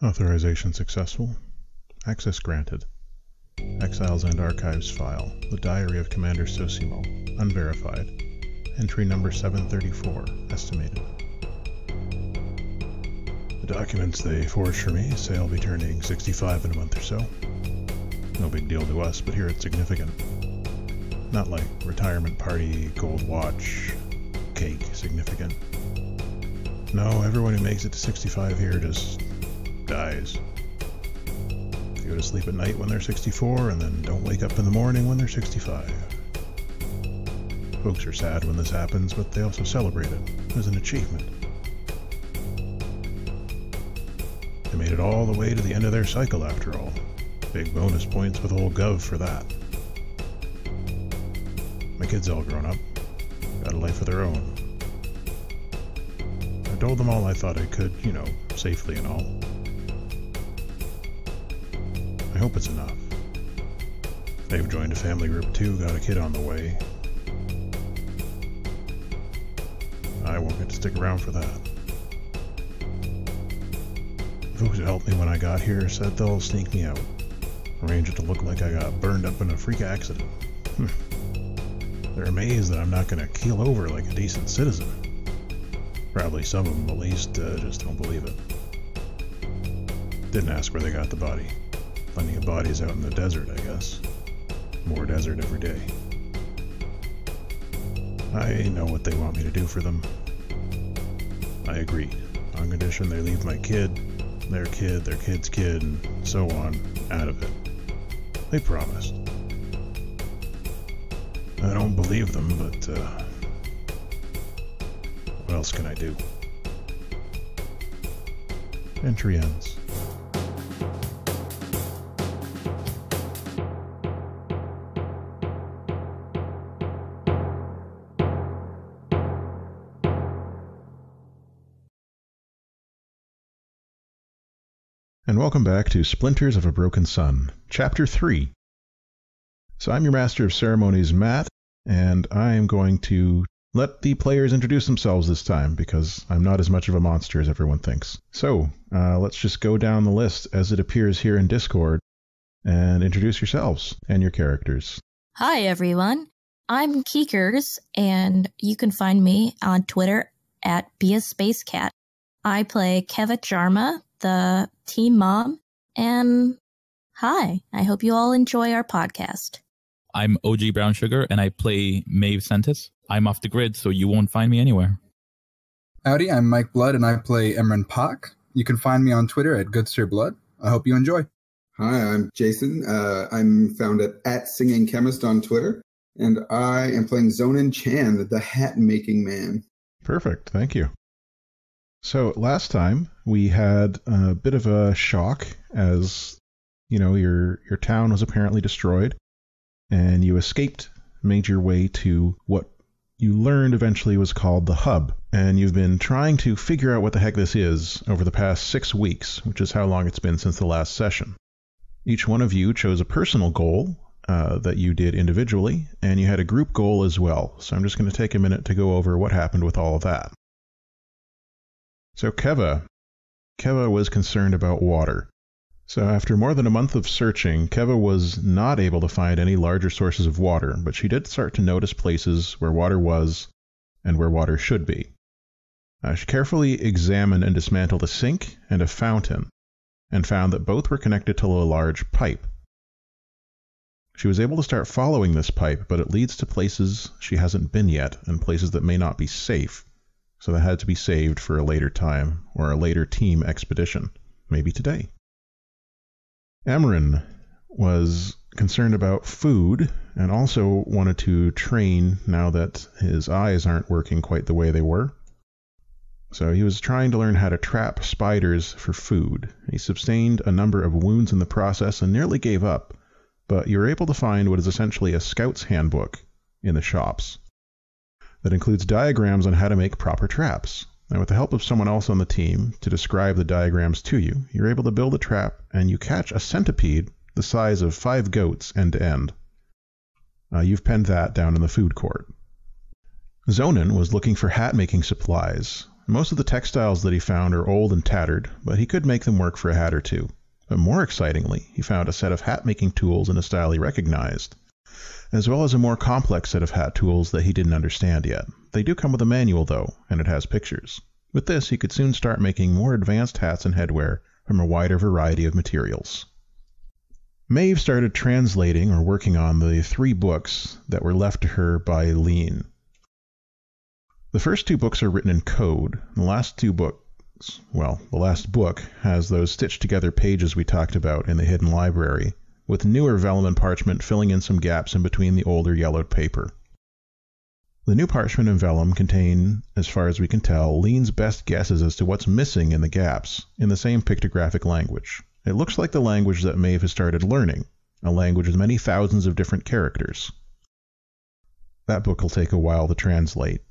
Authorization successful. Access granted. Exiles and Archives file. The Diary of Commander Sosimo. Unverified. Entry number 734. Estimated. The documents they forged for me say I'll be turning 65 in a month or so. No big deal to us, but here it's significant. Not like retirement party, gold watch, cake significant. No, everyone who makes it to 65 here just dies. They go to sleep at night when they're 64 and then don't wake up in the morning when they're 65. Folks are sad when this happens, but they also celebrate it as an achievement. They made it all the way to the end of their cycle after all. Big bonus points with old Gov for that. My kids all grown up. Got a life of their own. I told them all I thought I could, safely and all. I hope it's enough. They've joined a family group too, got a kid on the way. I won't get to stick around for that. The folks who helped me when I got here said they'll sneak me out. Arrange it to look like I got burned up in a freak accident. They're amazed that I'm not going to keel over like a decent citizen. Probably some of them, at least, just don't believe it. Didn't ask where they got the body. Plenty of bodies out in the desert, I guess. More desert every day. I know what they want me to do for them. I agreed, on condition they leave my kid, their kid's kid, and so on, out of it. They promised. I don't believe them, but, what else can I do? Entry ends. And welcome back to Splinters of a Broken Sun, Chapter 3. So I'm your Master of Ceremonies, Matt, and I am going to let the players introduce themselves this time, because I'm not as much of a monster as everyone thinks. So, let's just go down the list as it appears here in Discord, and introduce yourselves and your characters. Hi, everyone. I'm Keekers, and you can find me on Twitter at BeASpaceCat. I play Keva Jarma, the team mom, and hi, I hope you all enjoy our podcast. I'm OG Brown Sugar, and I play Maeve Sentus. I'm off the grid, so you won't find me anywhere. Howdy, I'm Mike Blood, and I play Emran Pak. You can find me on Twitter at GoodSirBlood. I hope you enjoy. Hi, I'm Jason. I'm found at Singing Chemist on Twitter, and I am playing Zonin Chan, the hat-making man. Perfect, thank you. So last time we had a bit of a shock as, your town was apparently destroyed and you escaped, made your way to what you learned eventually was called the Hub. And you've been trying to figure out what the heck this is over the past 6 weeks, which is how long it's been since the last session. Each one of you chose a personal goal that you did individually, and you had a group goal as well. So I'm just going to take a minute to go over what happened with all of that. So Keva was concerned about water. So after more than a month of searching, Keva was not able to find any larger sources of water, but she did start to notice places where water was and where water should be. She carefully examined and dismantled a sink and a fountain, and found that both were connected to a large pipe. She was able to start following this pipe, but it leads to places she hasn't been yet, and places that may not be safe. So that had to be saved for a later time, or a later team expedition, maybe today. Emran was concerned about food, and also wanted to train now that his eyes aren't working quite the way they were. So he was trying to learn how to trap spiders for food. He sustained a number of wounds in the process and nearly gave up, but you were able to find what is essentially a scout's handbook in the shops that includes diagrams on how to make proper traps. And with the help of someone else on the team to describe the diagrams to you, you're able to build a trap and you catch a centipede the size of 5 goats end to end. You've penned that down in the food court. Zonin was looking for hat-making supplies, Most of the textiles that he found are old and tattered, but he could make them work for a hat or two. But more excitingly, he found a set of hat-making tools in a style he recognized, as well as a more complex set of hat tools that he didn't understand yet. They do come with a manual, though, and it has pictures. With this, he could soon start making more advanced hats and headwear from a wider variety of materials. Maeve started translating or working on the 3 books that were left to her by Lean. The first 2 books are written in code. The last book has those stitched together pages we talked about in the hidden library, with newer vellum and parchment filling in some gaps in between the older yellowed paper. The new parchment and vellum contain, as far as we can tell, Lean's best guesses as to what's missing in the gaps, in the same pictographic language. It looks like the language that Maeve has started learning, a language with many thousands of different characters. That book will take a while to translate.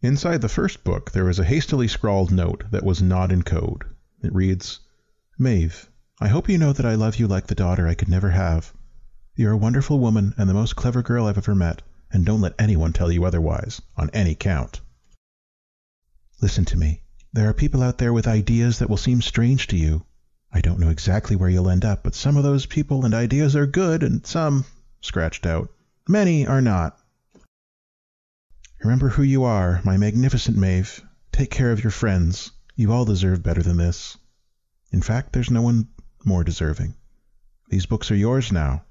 Inside the first book, there was a hastily scrawled note that was not in code. It reads, "Maeve, I hope you know that I love you like the daughter I could never have. You're a wonderful woman and the most clever girl I've ever met, and don't let anyone tell you otherwise, on any count. Listen to me. There are people out there with ideas that will seem strange to you. I don't know exactly where you'll end up, but some of those people and ideas are good, and some, scratched out, many are not. Remember who you are, my magnificent Maeve. Take care of your friends. You all deserve better than this. In fact, there's no one more deserving. These books are yours now.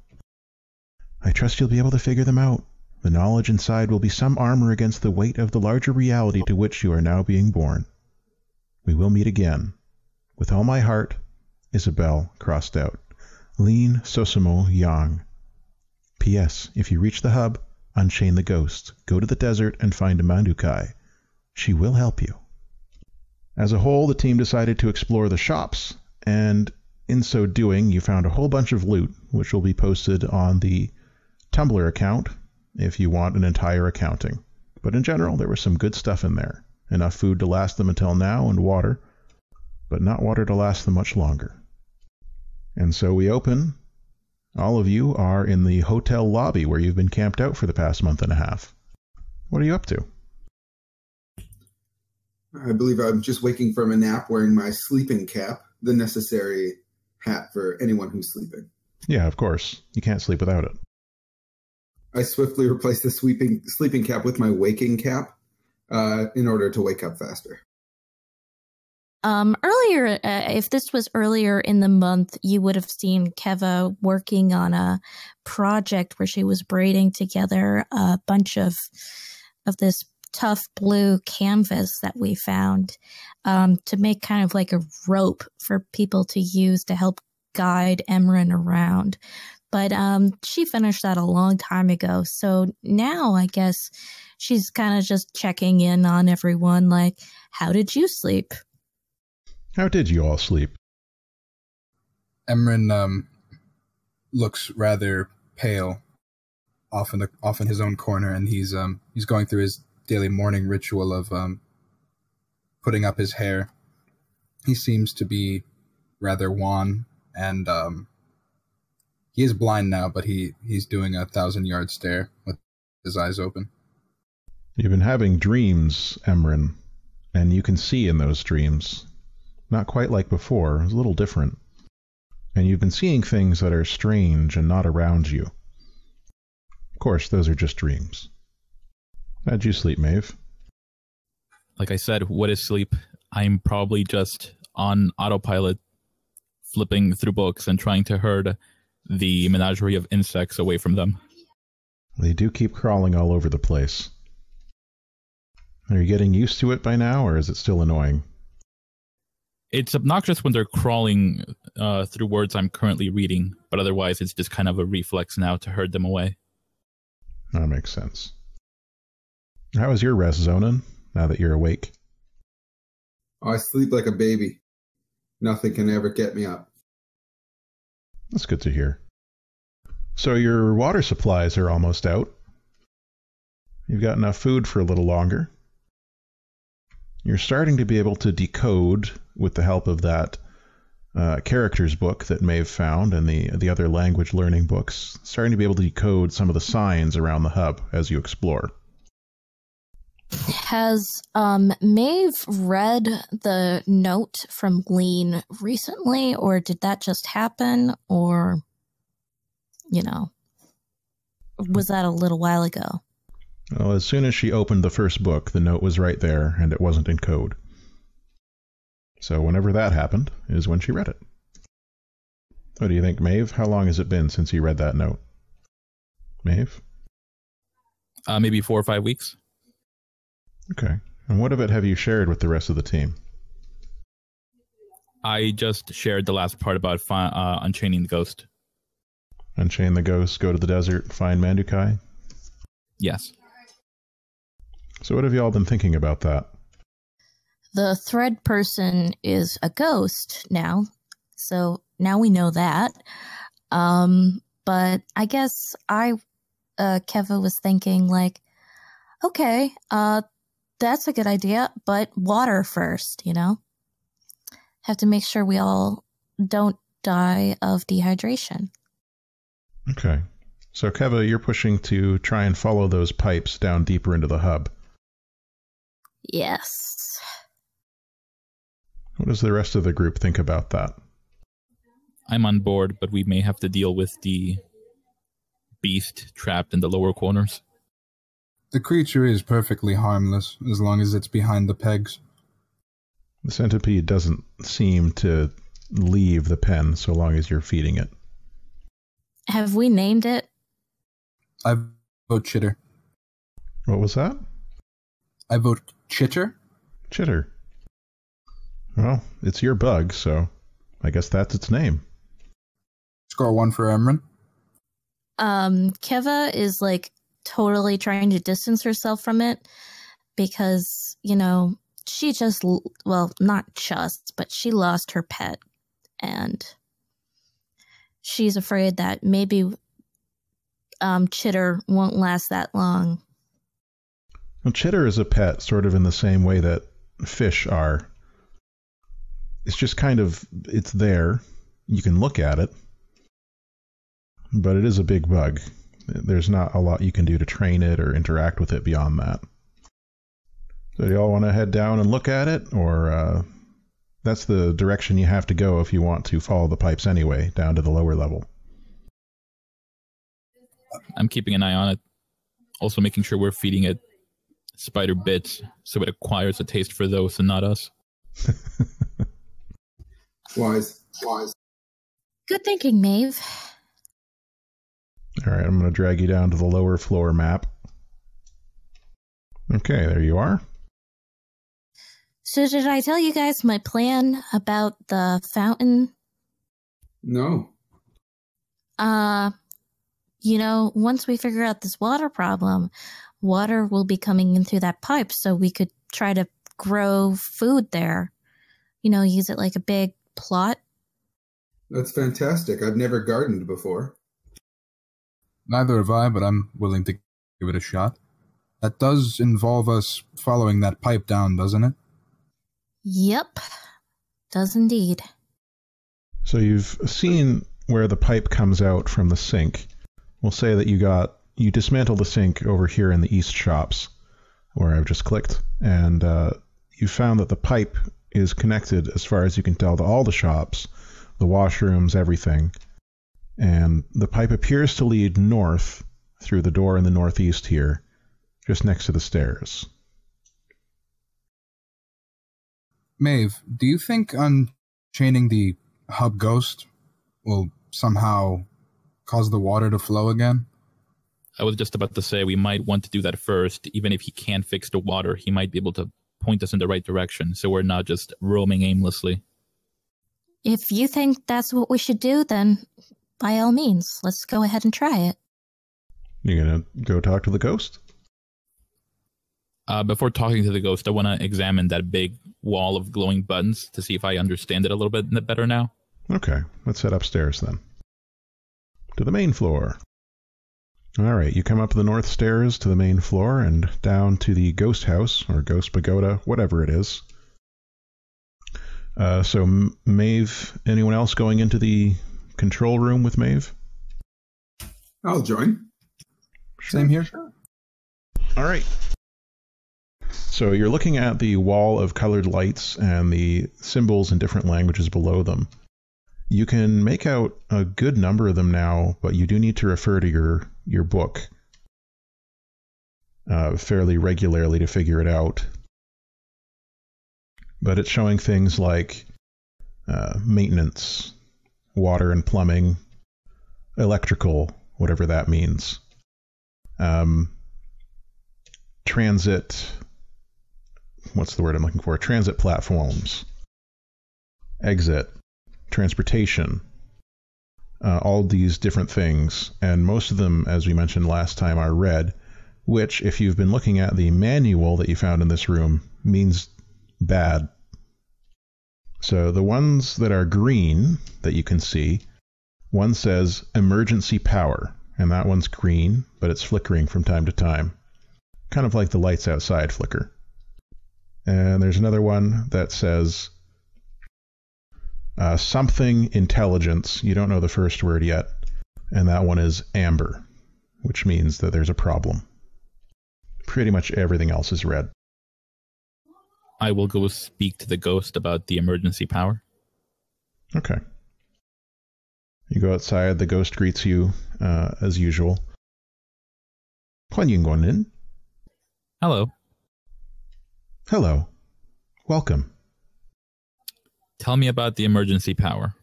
I trust you'll be able to figure them out. The knowledge inside will be some armor against the weight of the larger reality to which you are now being born. We will meet again. With all my heart, Isabel, crossed out. Lean Sosimo Yang. P.S. If you reach the hub, unchain the ghost. Go to the desert and find a Mandukai. She will help you." As a whole, the team decided to explore the shops, and in so doing, you found a whole bunch of loot, which will be posted on the Tumblr account if you want an entire accounting. But in general, there was some good stuff in there. Enough food to last them until now, and water, but not water to last them much longer. And so we open. All of you are in the hotel lobby where you've been camped out for the past month and a half. What are you up to? I believe I'm just waking from a nap wearing my sleeping cap, the necessary hat for anyone who's sleeping. Yeah, of course. You can't sleep without it. I swiftly replaced the sleeping cap with my waking cap in order to wake up faster. Earlier, if this was earlier in the month, you would have seen Keva working on a project where she was braiding together a bunch of this tough blue canvas that we found to make kind of like a rope for people to use to help guide Emran around. But she finished that a long time ago. So now I guess she's kind of just checking in on everyone like, how did you sleep? How did you all sleep? Emran looks rather pale off in his own corner, and he's going through his daily morning ritual of putting up his hair. He seems to be rather wan, and he is blind now, but he's doing a 1,000-yard stare with his eyes open. You've been having dreams, Emran, and you can see in those dreams. Not quite like before, it's a little different. And you've been seeing things that are strange and not around you. Of course, those are just dreams. How'd you sleep, Maeve? Like I said, what is sleep? I'm probably just on autopilot, flipping through books and trying to herd the menagerie of insects away from them. They do keep crawling all over the place. Are you getting used to it by now, or is it still annoying? It's obnoxious when they're crawling through words I'm currently reading, but otherwise it's just kind of a reflex now to herd them away. That makes sense. How was your rest, Zonin, now that you're awake? I sleep like a baby. Nothing can ever get me up. That's good to hear. So your water supplies are almost out. You've got enough food for a little longer. You're starting to be able to decode, with the help of that characters book that Maeve found and the other language learning books, starting to be able to decode some of the signs around the hub as you explore. Has Maeve read the note from Glean recently, or did that just happen, or, was that a little while ago? Well, as soon as she opened the first book, the note was right there, and it wasn't in code. So whenever that happened is when she read it. What do you think, Maeve? How long has it been since you read that note? Maeve? Maybe 4 or 5 weeks. Okay. And what of it have you shared with the rest of the team? I just shared the last part about unchaining the ghost. Unchain the ghost, go to the desert, find Mandukai? Yes. So what have you all been thinking about that? The thread person is a ghost now, so now we know that. But I guess Keva was thinking, like, okay, that's a good idea, but water first, Have to make sure we all don't die of dehydration. Okay. So, Keva, you're pushing to try and follow those pipes down deeper into the hub. Yes. What does the rest of the group think about that? I'm on board, but we may have to deal with the beast trapped in the lower corners. The creature is perfectly harmless as long as it's behind the pegs. The centipede doesn't seem to leave the pen so long as you're feeding it. Have we named it? I vote Chitter. What was that? I vote Chitter. Chitter. Well, it's your bug, so I guess that's its name. Score 1 for Emran. Keva is like totally trying to distance herself from it because, she just, well, not just, but she lost her pet. And she's afraid that maybe Chitter won't last that long. Well, Chitter is a pet sort of in the same way that fish are. It's just kind of, it's there. You can look at it. But it is a big bug. There's not a lot you can do to train it or interact with it beyond that. So do y'all want to head down and look at it? Or that's the direction you have to go if you want to follow the pipes anyway, down to the lower level. I'm keeping an eye on it. Also making sure we're feeding it spider bits so it acquires a taste for those and not us. Wise. Good thinking, Maeve. All right, I'm going to drag you down to the lower floor map. Okay, there you are. So did I tell you guys my plan about the fountain? No. Once we figure out this water problem, water will be coming in through that pipe, so we could try to grow food there. Use it like a big plot. That's fantastic. I've never gardened before. Neither have I, but I'm willing to give it a shot. That does involve us following that pipe down, doesn't it? Yep. Does indeed. So you've seen where the pipe comes out from the sink. We'll say that you dismantle the sink over here in the east shops, where I've just clicked, and you found that the pipe is connected, as far as you can tell, to all the shops, the washrooms, everything. And the pipe appears to lead north through the door in the northeast here, just next to the stairs. Maeve, do you think unchaining the hub ghost will somehow cause the water to flow again? I was just about to say we might want to do that first. Even if he can't fix the water, he might be able to point us in the right direction so we're not just roaming aimlessly. If you think that's what we should do, then by all means, let's go ahead and try it. You gonna go talk to the ghost? Before talking to the ghost, I want to examine that big wall of glowing buttons to see if I understand it a little bit better now. Okay, let's head upstairs then. To the main floor. Alright, you come up the north stairs to the main floor and down to the ghost house, or ghost pagoda, whatever it is. So Maeve, anyone else going into the control room with Maeve? I'll join. Same here. Alright. So you're looking at the wall of colored lights and the symbols in different languages below them. You can make out a good number of them now, but you do need to refer to your book fairly regularly to figure it out. But it's showing things like maintenance, water and plumbing, electrical, whatever that means, transit, what's the word I'm looking for? Transit platforms, exit, transportation, all these different things. And most of them, as we mentioned last time, are red, which, if you've been looking at the manual that you found in this room, means bad. So the ones that are green that you can see, one says emergency power, and that one's green, but it's flickering from time to time, kind of like the lights outside flicker. And there's another one that says something intelligence. You don't know the first word yet, and that one is amber, which means that there's a problem. Pretty much everything else is red. I will go speak to the ghost about the emergency power. Okay. You go outside, the ghost greets you as usual. Huan. Hello. Hello. Welcome. Tell me about the emergency power.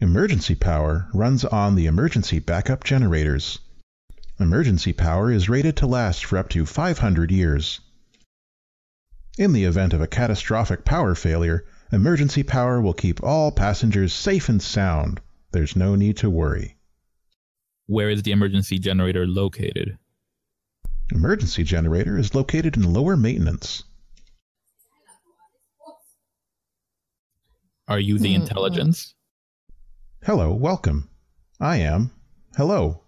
Emergency power runs on the emergency backup generators. Emergency power is rated to last for up to 500 years. In the event of a catastrophic power failure, emergency power will keep all passengers safe and sound. There's no need to worry. Where is the emergency generator located? Emergency generator is located in lower maintenance. Are you the intelligence? Hello, welcome. I am. Hello.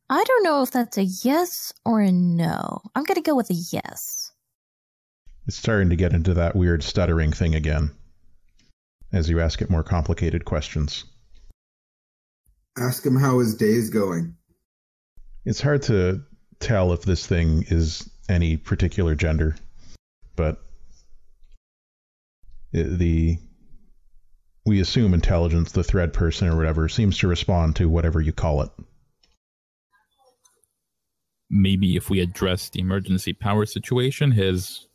I don't know if that's a yes or a no. I'm going to go with a yes. It's starting to get into that weird stuttering thing again, as you ask it more complicated questions. Ask him how his day's going. It's hard to tell if this thing is any particular gender, but we assume intelligence, the thread person or whatever, seems to respond to whatever you call it. Maybe if we address the emergency power situation, his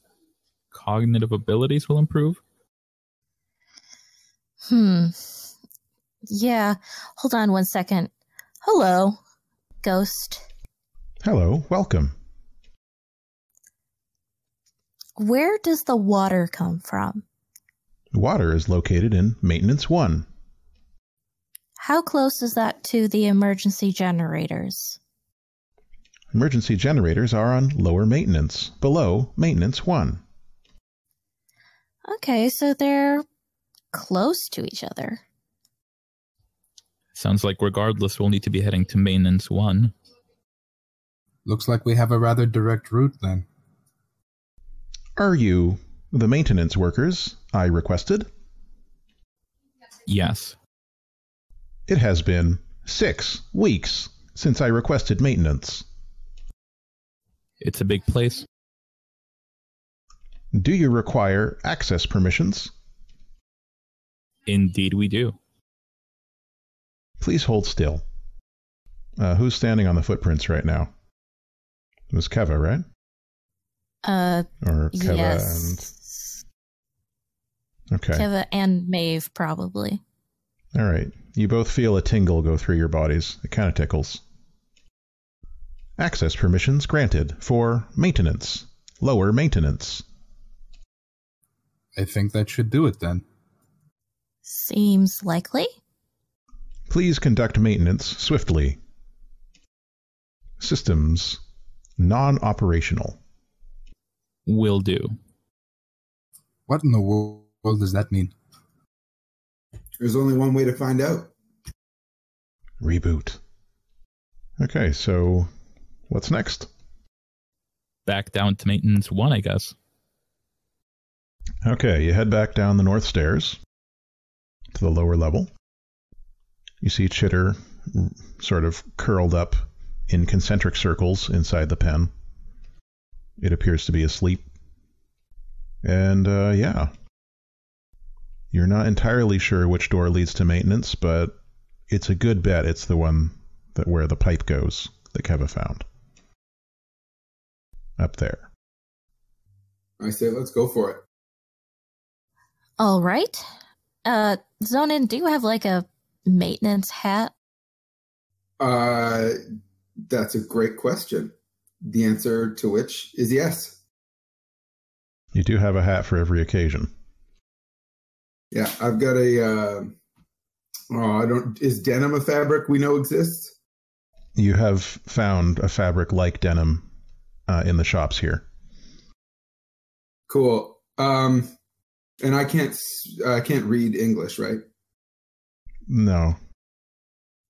cognitive abilities will improve? Yeah. Hold on one second. Hello, ghost. Hello, welcome. Where does the water come from? Water is located in Maintenance 1. How close is that to the emergency generators? Emergency generators are on lower maintenance, below Maintenance 1. Okay, so they're close to each other. Sounds like regardless, we'll need to be heading to Maintenance 1. Looks like we have a rather direct route then. Are you the maintenance workers I requested? Yes. It has been 6 weeks since I requested maintenance. It's a big place. Do you require access permissions? Indeed we do. Please hold still. Who's standing on the footprints right now? It was Keva, right? Or Keva yes. and... Okay. Keva and Maeve, probably. All right. You both feel a tingle go through your bodies. It kind of tickles. Access permissions granted for maintenance. Lower maintenance. I think that should do it then. Seems likely. Please conduct maintenance swiftly. Systems. Non-operational. Will do. What in the world does that mean? There's only one way to find out. Reboot. Okay, so what's next? Back down to Maintenance 1, I guess. Okay, you head back down the north stairs to the lower level. You see Chitter sort of curled up in concentric circles inside the pen. It appears to be asleep. And, yeah. You're not entirely sure which door leads to maintenance, but it's a good bet it's the one where the pipe goes that Keva found. Up there. I say let's go for it. All right. Zonin, do you have like a maintenance hat? That's a great question. The answer to which is yes. You do have a hat for every occasion. Yeah, I've got a, is denim a fabric we know exists? You have found a fabric like denim in the shops here. Cool. And I can't read English, right? No.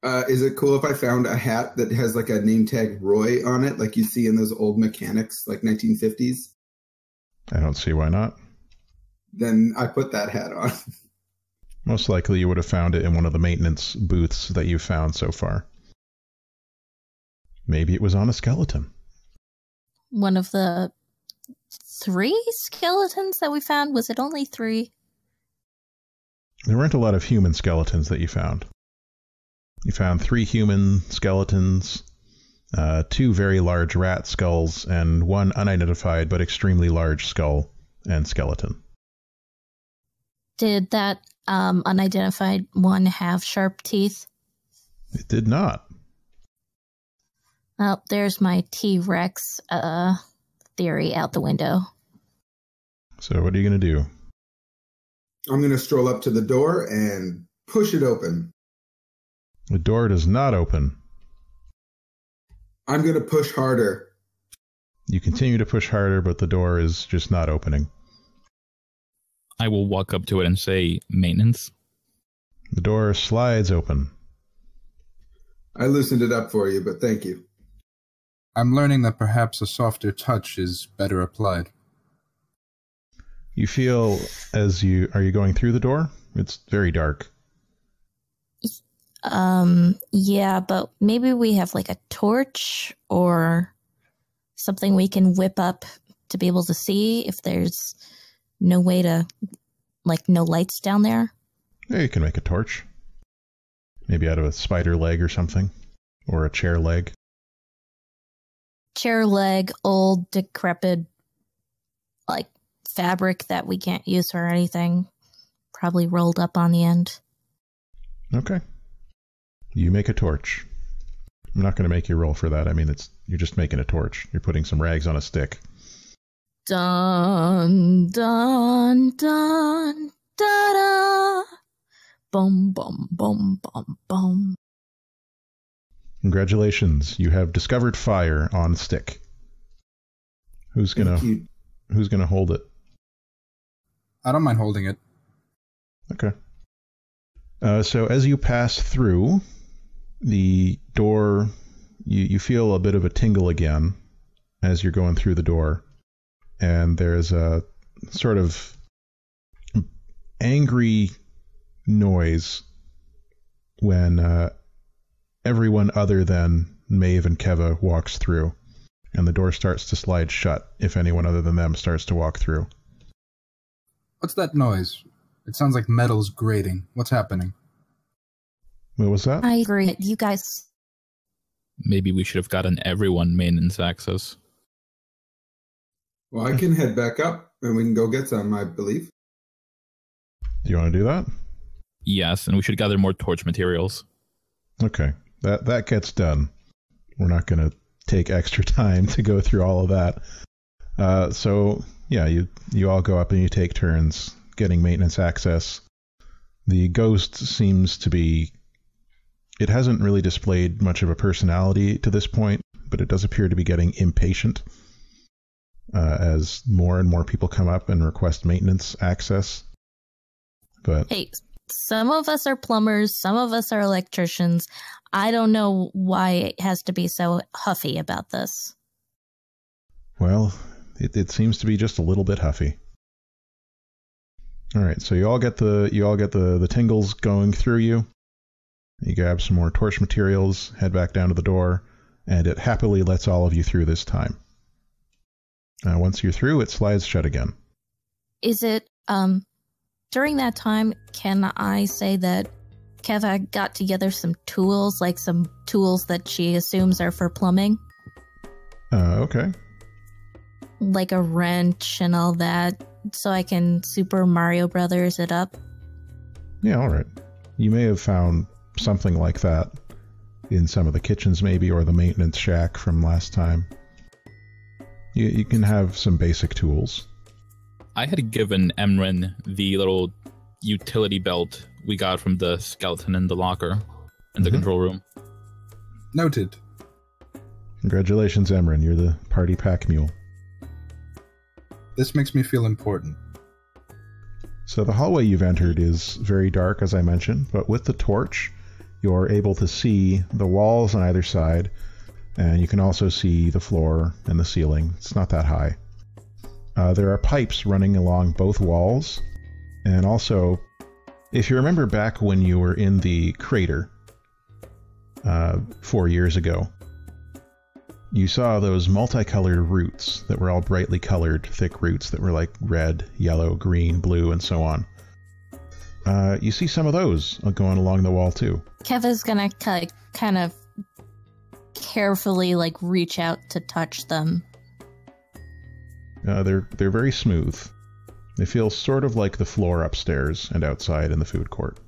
Is it cool if I found a hat that has like a name tag Roy on it, like you see in those old mechanics, like 1950s? I don't see why not. Then I put that hat on. Most likely you would have found it in one of the maintenance booths that you've found so far. Maybe it was on a skeleton. One of the 3 skeletons that we found? Was it only 3? There weren't a lot of human skeletons that you found. You found 3 human skeletons, 2 very large rat skulls, and 1 unidentified but extremely large skull and skeleton. Did that unidentified one have sharp teeth? It did not. Well, there's my T-Rex theory out the window. So what are you going to do? I'm going to stroll up to the door and push it open. The door does not open. I'm going to push harder. You continue to push harder, but the door is just not opening. I will walk up to it and say, maintenance. The door slides open. I loosened it up for you, but thank you. I'm learning that perhaps a softer touch is better applied. You feel are you going through the door? It's very dark. Yeah, but maybe we have like a torch or something we can whip up to be able to see if there's no way to, like, no lights down there. Yeah, you can make a torch. Maybe out of a spider leg or something. Or a chair leg. Chair leg, old, decrepit, like, fabric that we can't use or anything. Probably rolled up on the end. Okay. You make a torch. I'm not going to make you roll for that. I mean, you're just making a torch. You're putting some rags on a stick. Dun, dun, dun, da, da. Boom, boom, boom, boom, boom. Congratulations. You have discovered fire on stick. Who's gonna hold it? I don't mind holding it. Okay. So as you pass through the door, you feel a bit of a tingle again as you're going through the door. And there's a sort of angry noise when everyone other than Maeve and Keva walks through. And the door starts to slide shut if anyone other than them starts to walk through. What's that noise? It sounds like metal's grating. What's happening? What was that? I agree. You guys... Maybe we should have gotten everyone maintenance access. Well, I can head back up and we can go get some, I believe. Do you want to do that? Yes, and we should gather more torch materials. Okay. That gets done. We're not going to take extra time to go through all of that. So, yeah, you all go up and you take turns getting maintenance access. The ghost seems to be... It hasn't really displayed much of a personality to this point, but it does appear to be getting impatient as more and more people come up and request maintenance access. But Hey, some of us are plumbers, some of us are electricians. I don't know why it has to be so huffy about this. well, it seems to be just a little bit huffy. All right, so you all get the tingles going through you. You grab some more torch materials, head back down to the door, and it happily lets all of you through this time. Once you're through, it slides shut again. Is it, during that time, can I say that Keva got together some tools, like some tools that she assumes are for plumbing? Okay. Like a wrench and all that, so I can Super Mario Brothers it up? Yeah, all right. You may have found something like that in some of the kitchens maybe, or the maintenance shack from last time. You can have some basic tools. I had given Emran the little utility belt we got from the skeleton in the locker in the control room. Noted. Congratulations, Emran. You're the party pack mule. This makes me feel important. So the hallway you've entered is very dark, as I mentioned, but with the torch, you're able to see the walls on either side, and you can also see the floor and the ceiling. It's not that high. There are pipes running along both walls, and also, if you remember back when you were in the crater 4 years ago, you saw those multicolored roots that were all brightly colored, thick roots that were like red, yellow, green, blue, and so on. You see some of those going along the wall too. Keva's gonna kind of carefully reach out to touch them. They're very smooth. They feel sort of like the floor upstairs and outside in the food court.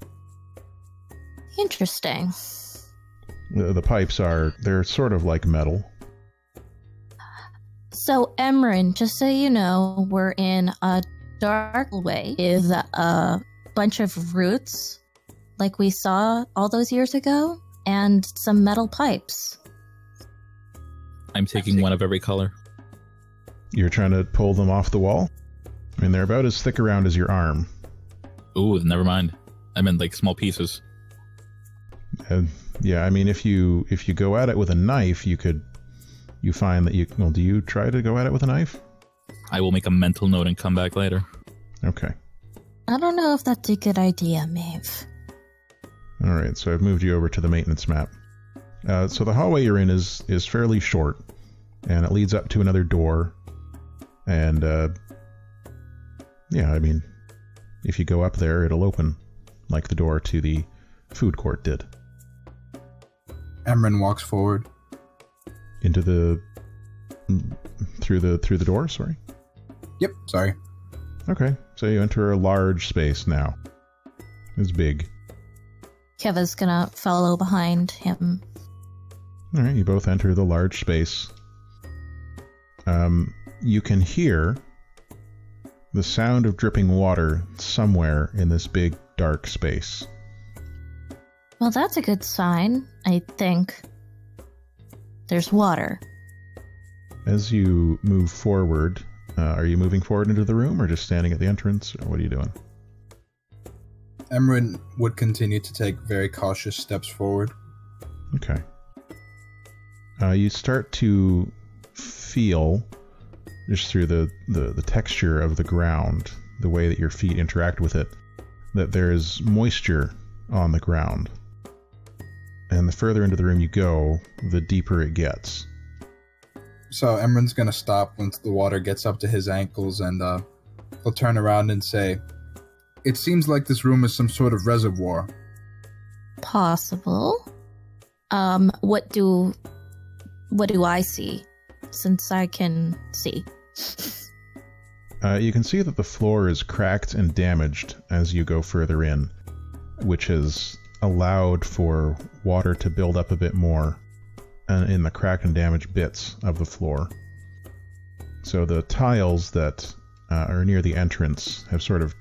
Interesting. The pipes they're sort of like metal. So, Emran, just so you know, we're in a dark hallway with a bunch of roots, like we saw all those years ago, and some metal pipes. I'm taking one of every color. You're trying to pull them off the wall? I mean, they're about as thick around as your arm. Ooh, never mind. I meant small pieces. Yeah, I mean, if you go at it with a knife, you find that well, do you try to go at it with a knife? I will make a mental note and come back later. Okay. I don't know if that's a good idea, Maeve. Alright, so I've moved you over to the maintenance map. So the hallway you're in is fairly short, and it leads up to another door. And, yeah, I mean, if you go up there, it'll open, like the door to the food court did. Emran walks forward. Into the... through the door, sorry? Yep, sorry. Okay, so you enter a large space now. It's big. Keva's gonna follow behind him. Alright, you both enter the large space. You can hear the sound of dripping water somewhere in this big, dark space. Well, that's a good sign, I think. There's water. As you move forward, are you moving forward into the room or just standing at the entrance? Or what are you doing? Emran would continue to take very cautious steps forward. Okay. You start to feel, just through the texture of the ground, the way that your feet interact with it, that there's moisture on the ground. And the further into the room you go, the deeper it gets. So Emran's gonna stop once the water gets up to his ankles, and he'll turn around and say, "It seems like this room is some sort of reservoir." Possible. What do I see? Since I can see. You can see that the floor is cracked and damaged as you go further in, which has allowed for water to build up a bit more in the cracked and damaged bits of the floor. So the tiles that are near the entrance have sort of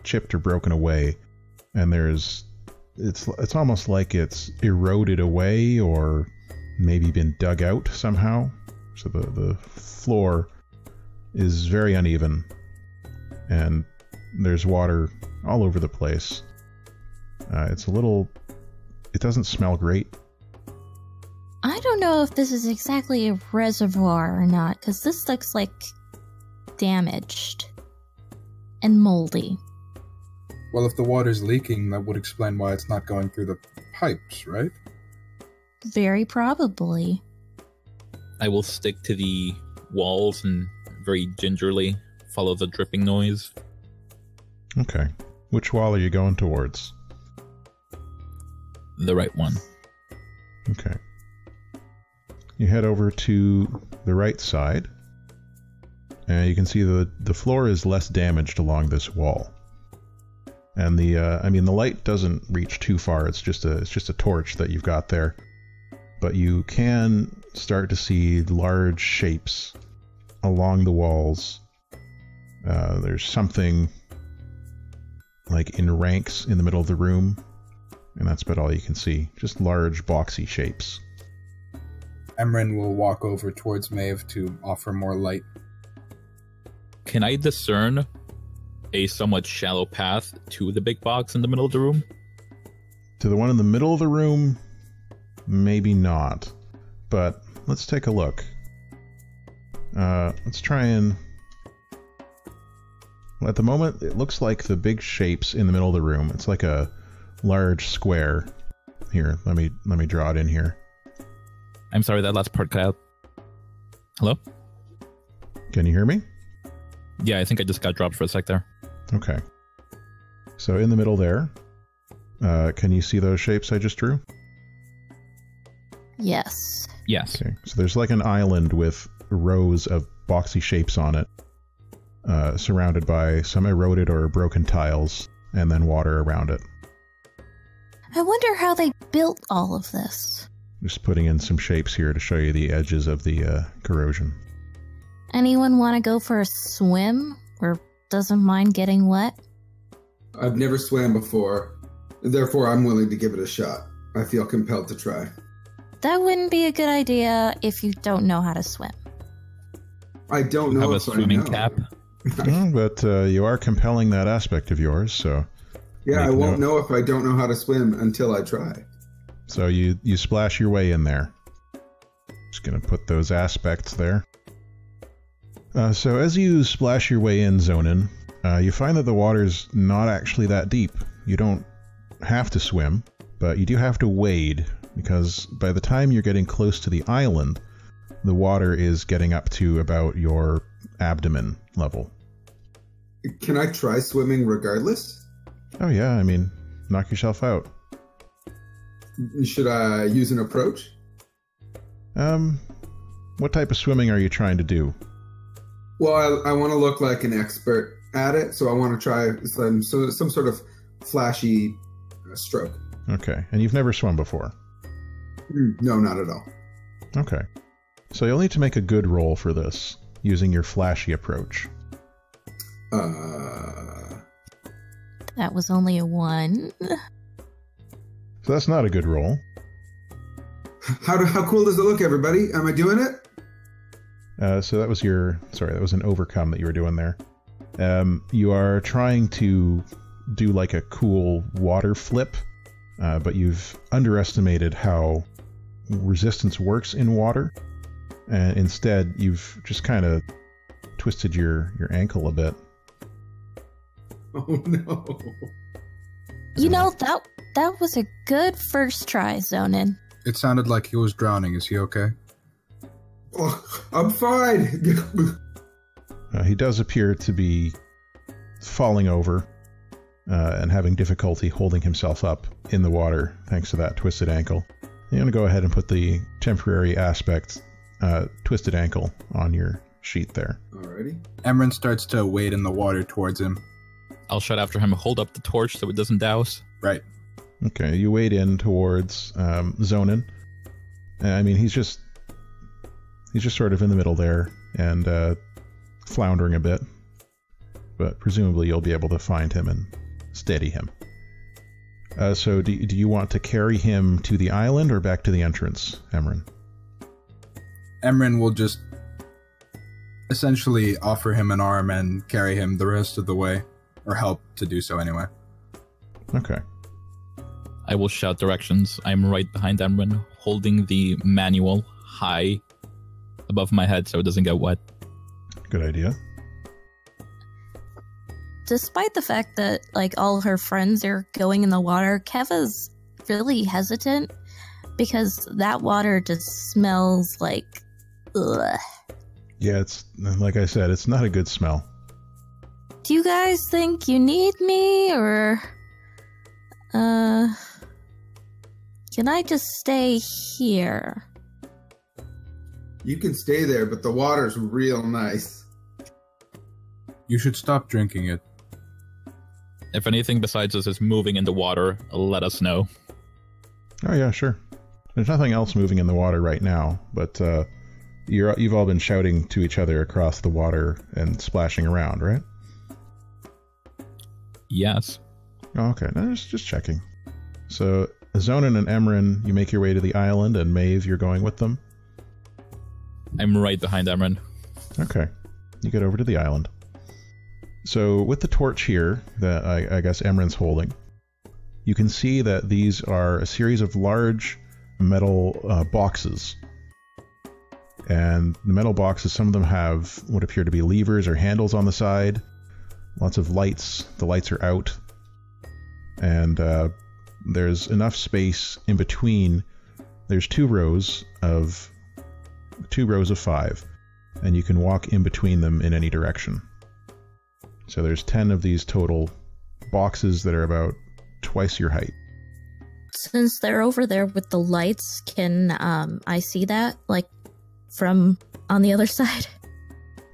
chipped or broken away, and it's almost like it's eroded away or maybe been dug out somehow. So the floor is very uneven, and there's water all over the place. It doesn't smell great. I don't know if this is exactly a reservoir or not, because this looks like damaged and moldy. Well, if the water's leaking, that would explain why it's not going through the pipes, right? Very probably. I will stick to the walls and very gingerly follow the dripping noise. Okay. Which wall are you going towards? The right one. Okay. You head over to the right side, and you can see the floor is less damaged along this wall. And the light doesn't reach too far. It's just a torch that you've got there. But you can start to see large shapes along the walls. There's something like in ranks in the middle of the room, and that's about all you can see. Just large boxy shapes. Emran will walk over towards Maeve to offer more light. Can I discern a somewhat shallow path to the big box in the middle of the room? To the one in the middle of the room, maybe not. But let's take a look. Let's try and... At the moment, it looks like the big shapes in the middle of the room. It's like a large square. Here, let me draw it in here. I'm sorry, that last part cut out. Hello? Can you hear me? Yeah, I think I just got dropped for a sec there. Okay. So in the middle there, can you see those shapes I just drew? Yes. Yes. Okay. So there's like an island with rows of boxy shapes on it, surrounded by some eroded or broken tiles, and then water around it. I wonder how they built all of this. Just putting in some shapes here to show you the edges of the corrosion. Anyone want to go for a swim? Or doesn't mind getting wet? I've never swam before, therefore I'm willing to give it a shot. I feel compelled to try. That wouldn't be a good idea if you don't know how to swim. I don't know Have a if swimming I know. cap? But you are compelling that aspect of yours, so... Yeah, I Make won't note. know if I don't know how to swim until I try. So you splash your way in there. Just gonna put those aspects there. So as you splash your way in, Zonin, you find that the water's not actually that deep. You don't have to swim, but you do have to wade, because by the time you're getting close to the island, the water is getting up to about your abdomen level. Can I try swimming regardless? Oh yeah, I mean, knock yourself out. Should I use an approach? What type of swimming are you trying to do? Well, I want to look like an expert at it, so I want to try some sort of flashy stroke. Okay, and you've never swum before? No, not at all. Okay. So you'll need to make a good roll for this, using your flashy approach. That was only a 1. So that's not a good roll. How cool does it look, everybody? Am I doing it? So that was that was an overcome that you were doing there. You are trying to do like a cool water flip, but you've underestimated how resistance works in water. And instead, you've just kind of twisted your ankle a bit. Oh no. You know, that was a good first try, Zonin. It sounded like he was drowning. Is he okay? Oh, I'm fine. He does appear to be falling over and having difficulty holding himself up in the water thanks to that twisted ankle. I'm going to go ahead and put the temporary aspect twisted ankle on your sheet there. Alrighty. Emran starts to wade in the water towards him. I'll shout after him, hold up the torch so it doesn't douse. Right. Okay, you wade in towards Zonin. I mean, he's just sort of in the middle there and floundering a bit. But presumably you'll be able to find him and steady him. So do you want to carry him to the island or back to the entrance, Emran? Emran will just essentially offer him an arm and carry him the rest of the way, or help to do so anyway. Okay. I will shout directions. I'm right behind Emran, holding the manual high above my head so it doesn't get wet. Good idea. Despite the fact that, like, all her friends are going in the water, Keva's really hesitant because that water just smells like, ugh. Yeah, it's like I said, it's not a good smell. Do you guys think you need me, or can I just stay here? You can stay there, but the water's real nice. You should stop drinking it. If anything besides us is moving in the water, let us know. Oh yeah, sure. There's nothing else moving in the water right now, but you've all been shouting to each other across the water and splashing around, right? Yes. Oh, okay, no, just checking. So, Zonin and Emran, you make your way to the island, and Maeve, you're going with them? I'm right behind Emran. Okay. You get over to the island. So, with the torch here, that I guess Emran's holding, you can see that these are a series of large metal boxes. And the metal boxes, some of them have what appear to be levers or handles on the side. Lots of lights. The lights are out. And there's enough space in between. There's two rows of 5. And you can walk in between them in any direction. So there's 10 of these total boxes that are about twice your height. Since they're over there with the lights, can I see that, like, from on the other side?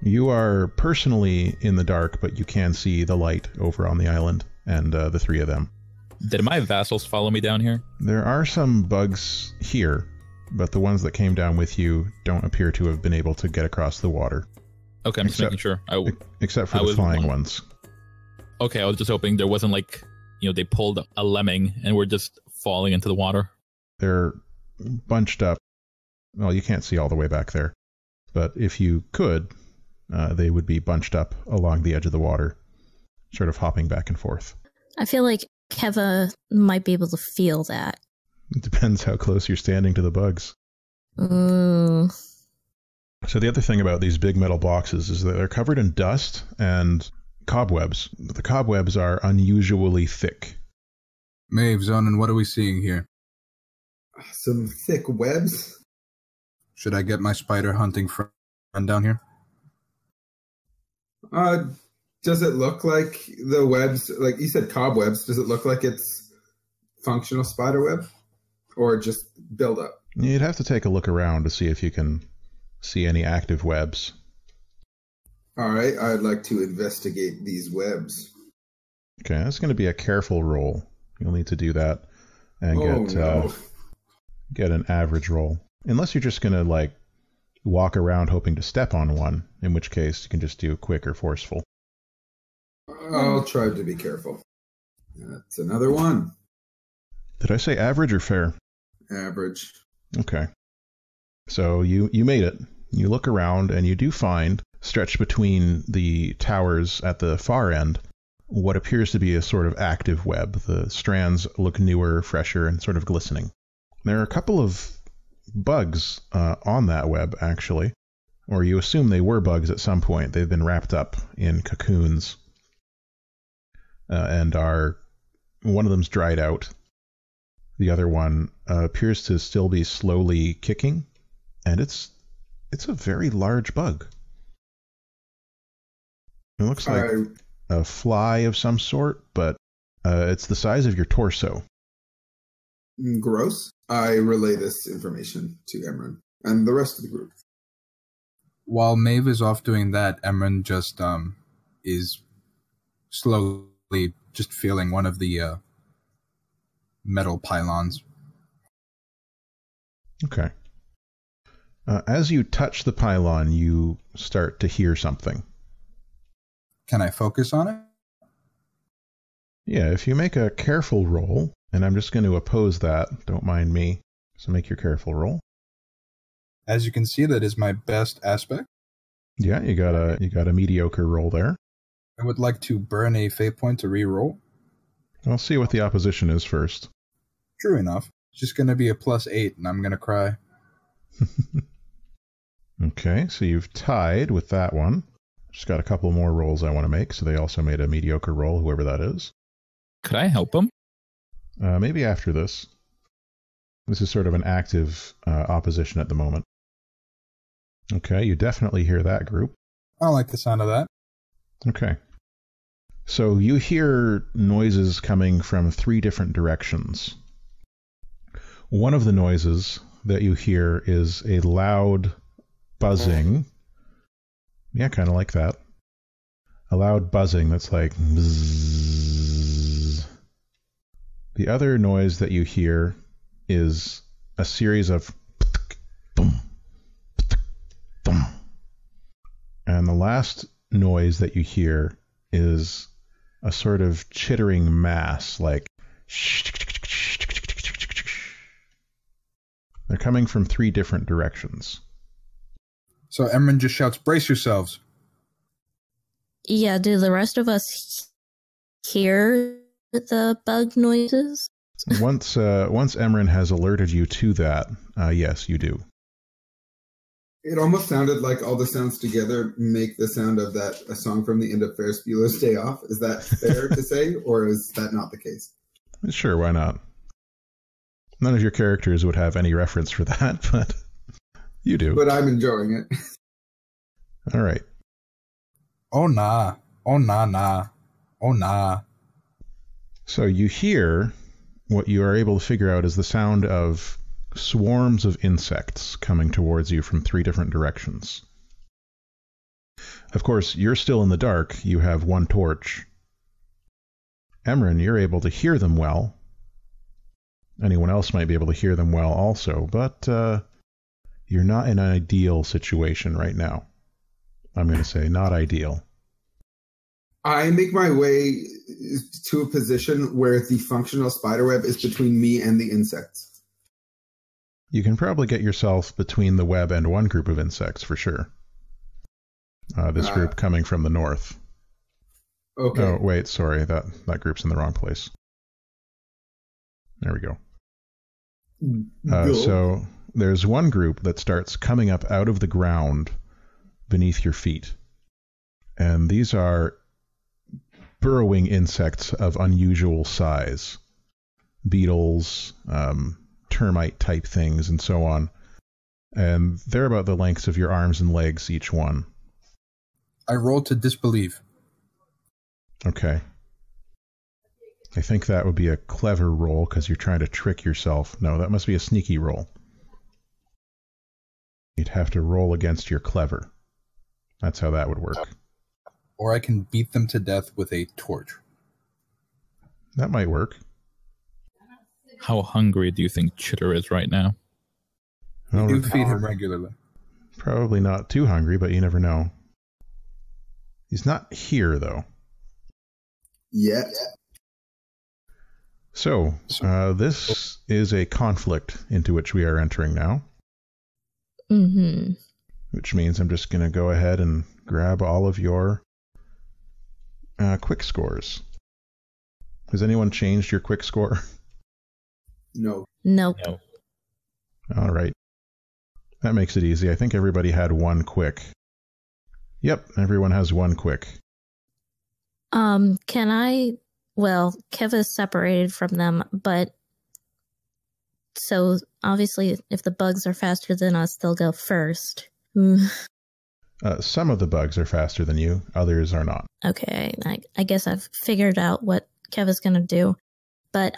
You are personally in the dark, but you can see the light over on the island, and the 3 of them. Did my vassals follow me down here? There are some bugs here, but the ones that came down with you don't appear to have been able to get across the water. Okay, I'm just making sure. Except for the flying ones. Okay, I was just hoping there wasn't like, they pulled a lemming and we're just falling into the water. They're bunched up. Well, you can't see all the way back there. But if you could, they would be bunched up along the edge of the water, sort of hopping back and forth. I feel like Keva might be able to feel that. It depends how close you're standing to the bugs. So the other thing about these big metal boxes is that they're covered in dust and cobwebs. The cobwebs are unusually thick. Maeve, Zonin, what are we seeing here? Some thick webs? Should I get my spider hunting friend down here? Does it look like the webs, like you said cobwebs, does it look like it's functional spider web? Or just build up? You'd have to take a look around to see if you can see any active webs. All right, I'd like to investigate these webs. Okay, that's going to be a careful roll. You'll need to do that and get an average roll. Unless you're just going to, like, walk around hoping to step on one, in which case you can just do quick or forceful. I'll try to be careful. That's another one. Did I say average or fair? Average. Okay. So you made it. You look around and you do find, stretched between the towers at the far end, what appears to be a sort of active web. The strands look newer, fresher, and sort of glistening. There are a couple of bugs on that web, actually. Or you assume they were bugs at some point. They've been wrapped up in cocoons. And one of them's dried out. The other one appears to still be slowly kicking. And it's a very large bug. It looks like a fly of some sort, but it's the size of your torso. Gross. I relay this information to Emran and the rest of the group. While Maeve is off doing that, Emran just is slowly just feeling one of the metal pylons. Okay. As you touch the pylon, you start to hear something. Can I focus on it? Yeah, if you make a careful roll, and I'm just going to oppose that, don't mind me, so make your careful roll. As you can see, that is my best aspect. Yeah, you got a mediocre roll there. I would like to burn a fate point to re-roll. I'll see what the opposition is first. True enough. It's just going to be a +8, and I'm going to cry. Okay, so you've tied with that one. Just got a couple more rolls I want to make, so they also made a mediocre roll, whoever that is. Could I help them? Maybe after this. This is sort of an active opposition at the moment. Okay, you definitely hear that group. I don't like the sound of that. Okay. So you hear noises coming from 3 different directions. One of the noises that you hear is a loud buzzing. Yeah, kind of like that. A loud buzzing that's like bzzz. The other noise that you hear is a series of boom, boom. And the last noise that you hear is a sort of chittering mass, like they're coming from 3 different directions. So Emran just shouts, "Brace yourselves." Yeah, do the rest of us hear the bug noises? Once Emran has alerted you to that, yes, you do. It almost sounded like all the sounds together make the sound of a song from the end of Ferris Bueller's Day Off. Is that fair to say, or is that not the case? Sure, why not? None of your characters would have any reference for that, but you do. But I'm enjoying it. All right. Oh nah. Oh nah nah. Oh nah. So you hear what you are able to figure out is the sound of swarms of insects coming towards you from 3 different directions. Of course, you're still in the dark. You have 1 torch. Emran, you're able to hear them well. Anyone else might be able to hear them well also, but you're not in an ideal situation right now. I'm going to say not ideal. I make my way to a position where the functional spiderweb is between me and the insects. You can probably get yourself between the web and 1 group of insects for sure. This group coming from the north. Okay. Oh, wait, sorry. That group's in the wrong place. There we go. So there's 1 group that starts coming up out of the ground beneath your feet. And these are burrowing insects of unusual size. Beetles, termite type things, and so on. And they're about the lengths of your arms and legs, each one. I roll to disbelieve. Okay. I think that would be a clever roll because you're trying to trick yourself. No, that must be a sneaky roll. You'd have to roll against your clever. That's how that would work. Or I can beat them to death with a torch. That might work. How hungry do you think Chitter is right now? We do feed him regularly. Probably not too hungry, but you never know. He's not here, though. Yet. So, this is a conflict into which we are entering now. Mm-hmm. Which means I'm just going to go ahead and grab all of your quick scores. Has anyone changed your quick score? No. Nope. No. All right. That makes it easy. I think everybody had 1 quick. Yep, everyone has 1 quick. Can I... Well, Kev is separated from them, but... So, obviously, if the bugs are faster than us, they'll go first. Some of the bugs are faster than you, others are not. Okay, I guess I've figured out what Kev is gonna do. But,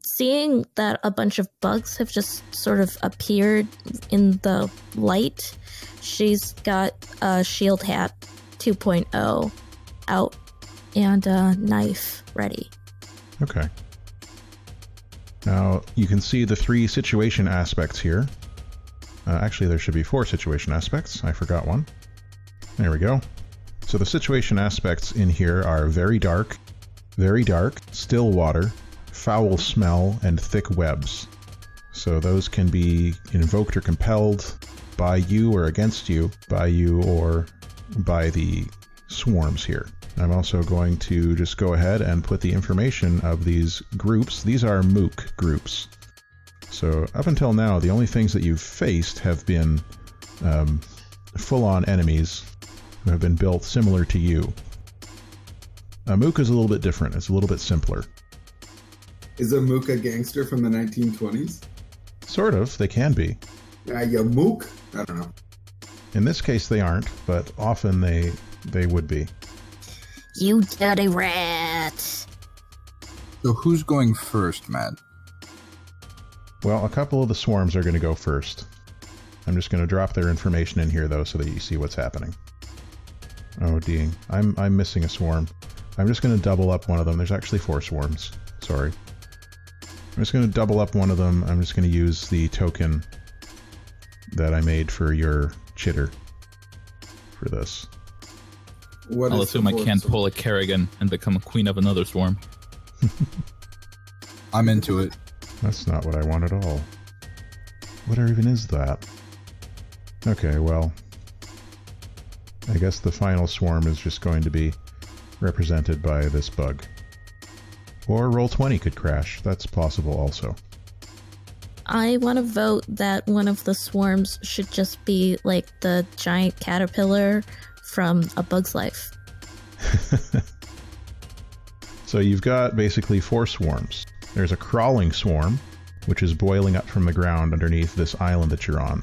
seeing that a bunch of bugs have just sort of appeared in the light, she's got a shield hat 2.0 out and a knife ready. Okay. Now, you can see the 3 situation aspects here. Actually, there should be 4 situation aspects. I forgot one. There we go. So the situation aspects in here are very dark, still water, foul smell, and thick webs. So those can be invoked or compelled by you or against you, by you or by the swarms here. I'm also going to just go ahead and put the information of these groups. These are mook groups. So up until now, the only things that you've faced have been full-on enemies who have been built similar to you. A mook is a little bit different. It's a little bit simpler. Is a mook a gangster from the 1920s? Sort of. They can be. You mook? I don't know. In this case, they aren't, but often they would be. You dirty rat. So who's going first, Matt? Well, a couple of the swarms are going to go first. I'm just going to drop their information in here, though, so that you see what's happening. Oh, dang. I'm missing a swarm. I'm just going to double up one of them. There's actually 4 swarms. Sorry. I'm just going to double up one of them. I'm just going to use the token that I made for your chitter for this. I'll assume I can't pull a Kerrigan and become a queen of another swarm. I'm into it. That's not what I want at all. What even is that? Okay, well, I guess the final swarm is just going to be represented by this bug. Or Roll20 could crash. That's possible also. I want to vote that one of the swarms should just be like the giant caterpillar from A Bug's Life. So you've got basically 4 swarms. There's a crawling swarm, which is boiling up from the ground underneath this island that you're on.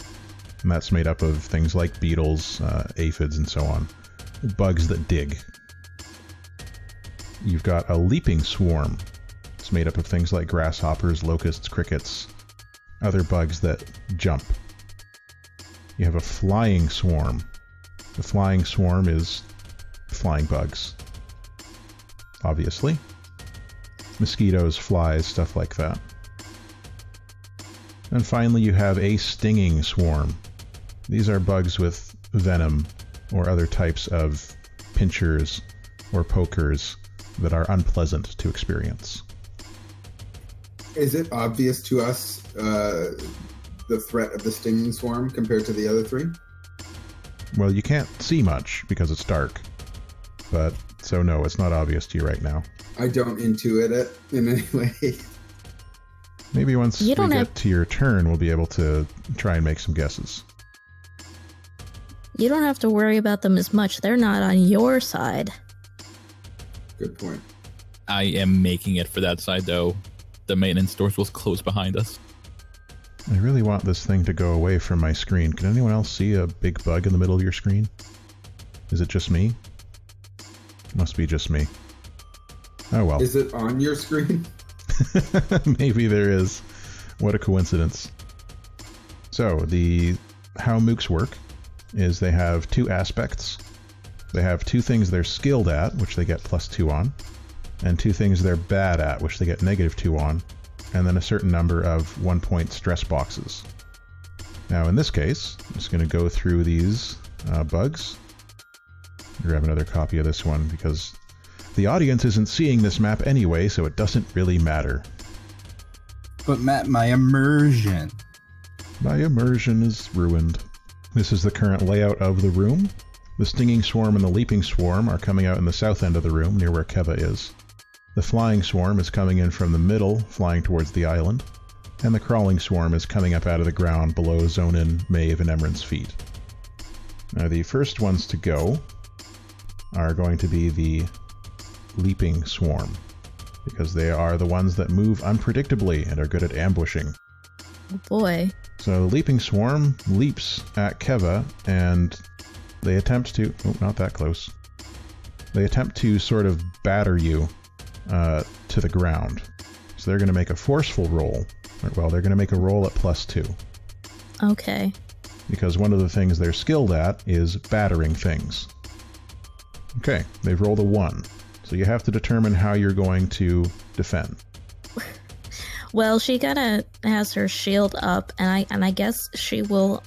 And that's made up of things like beetles, aphids, and so on. Bugs that dig. You've got a leaping swarm. It's made up of things like grasshoppers, locusts, crickets, other bugs that jump. You have a flying swarm. The flying swarm is flying bugs. Obviously. Mosquitoes, flies, stuff like that. And finally you have a stinging swarm. These are bugs with venom or other types of pinchers or pokers that are unpleasant to experience. Is it obvious to us the threat of the stinging swarm compared to the other 3? Well, you can't see much because it's dark. But, so no, it's not obvious to you right now. I don't intuit it in any way. Maybe once we get to your turn, we'll be able to try and make some guesses. You don't have to worry about them as much. They're not on your side. Good point. I am making it for that side, though. The maintenance doors will close behind us. I really want this thing to go away from my screen. Can anyone else see a big bug in the middle of your screen? Is it just me? Must be just me. Oh well. Is it on your screen? Maybe there is. What a coincidence. So, how mooks work is they have 2 aspects. They have 2 things they're skilled at, which they get +2 on, and 2 things they're bad at, which they get -2 on, and then a certain number of 1-point stress boxes. Now in this case, I'm just going to go through these bugs. Grab another copy of this one because the audience isn't seeing this map anyway, so it doesn't really matter. But Matt, my immersion. My immersion is ruined. This is the current layout of the room. The stinging swarm and the leaping swarm are coming out in the south end of the room, near where Keva is. The flying swarm is coming in from the middle, flying towards the island. And the crawling swarm is coming up out of the ground below Zonin, Maeve, and Emran's feet. Now the first ones to go are going to be the leaping swarm, because they are the ones that move unpredictably and are good at ambushing. Oh boy. So the leaping swarm leaps at Keva, and they attempt to... Oh, not that close. They attempt to sort of batter you to the ground. So they're going to make a forceful roll. Well, they're going to make a roll at +2. Okay. Because one of the things they're skilled at is battering things. Okay, they've rolled a 1. So you have to determine how you're going to defend. Well, she kind of has her shield up, and I guess she will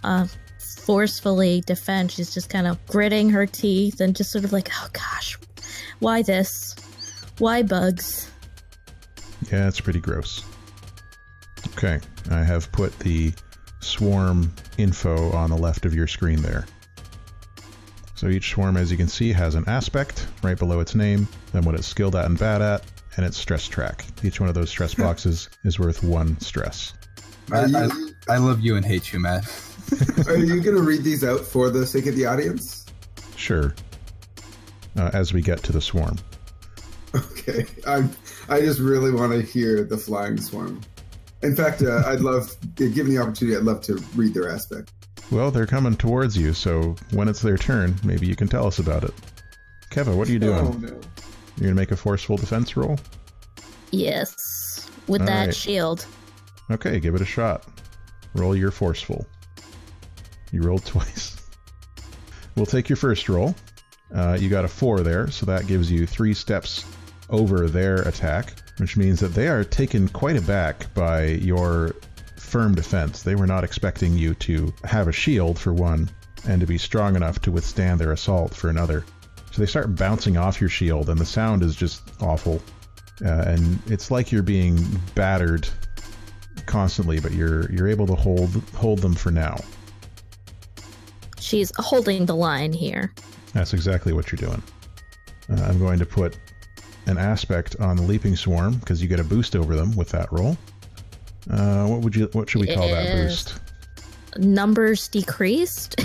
forcefully defend. She's just kind of gritting her teeth and just sort of like, oh gosh, why this? Why bugs? Yeah, it's pretty gross. Okay, I have put the swarm info on the left of your screen there. So each swarm, as you can see, has an aspect right below its name, then what it's skilled at and bad at, and its stress track. Each one of those stress boxes is worth 1 stress. I love you and hate you, Matt. Are you going to read these out for the sake of the audience? Sure. As we get to the swarm. Okay. I just really want to hear the flying swarm. In fact, I'd love, given the opportunity, I'd love to read their aspect. Well, they're coming towards you, so when it's their turn, maybe you can tell us about it. Keva, what are you doing? Oh, no. You're going to make a forceful defense roll? Yes, with All that right. shield. Okay, give it a shot. Roll your forceful. You rolled twice. We'll take your first roll. You got a 4 there, so that gives you 3 steps over their attack, which means that they are taken quite aback by your firm defense. They were not expecting you to have a shield, for one, and to be strong enough to withstand their assault, for another. So they start bouncing off your shield, and the sound is just awful. And it's like you're being battered constantly, but you're able to hold them for now. She's holding the line here. That's exactly what you're doing. I'm going to put an aspect on the Leaping Swarm, because you get a boost over them with that roll. What should we call that boost? Numbers decreased?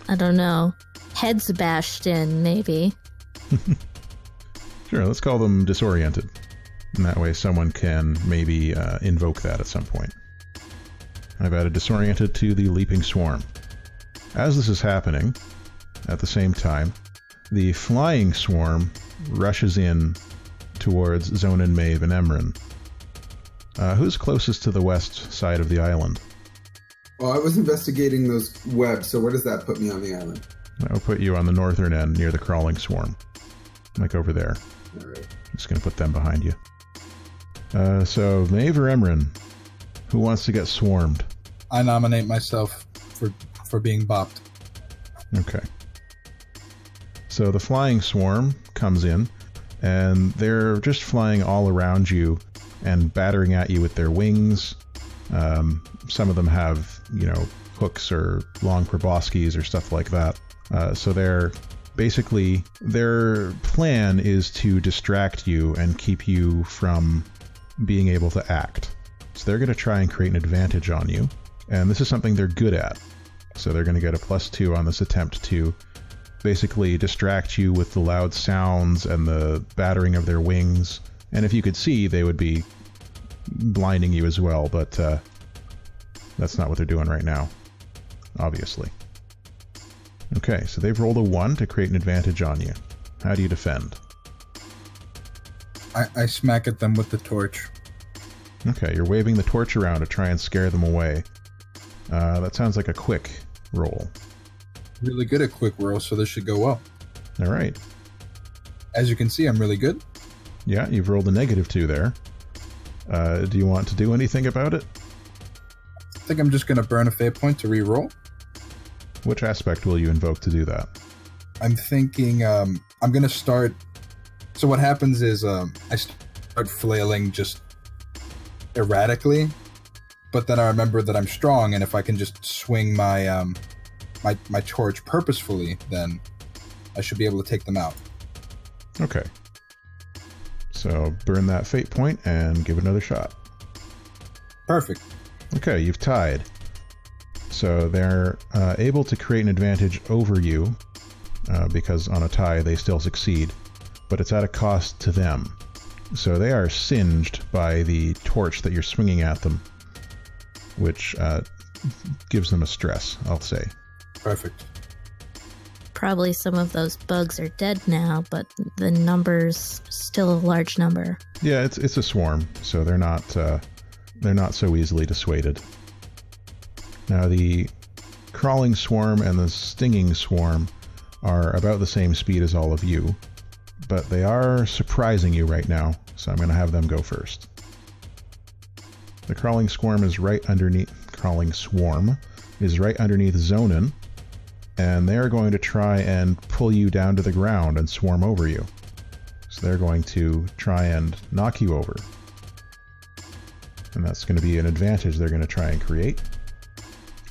I don't know. Heads bashed in, maybe. Sure, let's call them disoriented. And that way someone can maybe invoke that at some point. I've added disoriented to the Leaping Swarm. As this is happening, at the same time, the Flying Swarm rushes in towards Zonin, Maeve, and Emran. Who's closest to the west side of the island? Well, I was investigating those webs, so where does that put me on the island? That will put you on the northern end near the Crawling Swarm. Like over there. All right. Just going to put them behind you. So, Maeve or Emran? Who wants to get swarmed? I nominate myself for being bopped. Okay. So the Flying Swarm comes in, and they're just flying all around you and battering at you with their wings. Some of them have, hooks or long proboscis or stuff like that. So they're basically, their plan is to distract you and keep you from being able to act. So they're going to try and create an advantage on you. And this is something they're good at. So they're going to get a +2 on this attempt to basically distract you with the loud sounds and the battering of their wings. And if you could see, they would be blinding you as well, but that's not what they're doing right now, obviously. Okay, so they've rolled a 1 to create an advantage on you. How do you defend? I smack at them with the torch. Okay, you're waving the torch around to try and scare them away. That sounds like a quick roll. Really good at quick rolls, so this should go well. All right. As you can see, I'm really good. Yeah, you've rolled a -2 there. Do you want to do anything about it? I think I'm just going to burn a fate point to re-roll. Which aspect will you invoke to do that? I'm thinking I'm going to start... So what happens is I start flailing just erratically, but then I remember that I'm strong, and if I can just swing my my torch purposefully, then I should be able to take them out. Okay. So burn that fate point and give it another shot. Perfect. Okay, you've tied. So they're able to create an advantage over you, because on a tie they still succeed, but it's at a cost to them. So they are singed by the torch that you're swinging at them, which gives them a stress, I'll say. Perfect. Probably some of those bugs are dead now, but the number's still a large number. Yeah, it's a swarm, so they're not so easily dissuaded. Now the Crawling Swarm and the Stinging Swarm are about the same speed as all of you, but they are surprising you right now, so I'm going to have them go first. The Crawling Swarm is right underneath Zonin, and they're going to try and pull you down to the ground and swarm over you. So they're going to try and knock you over. And that's going to be an advantage they're going to try and create.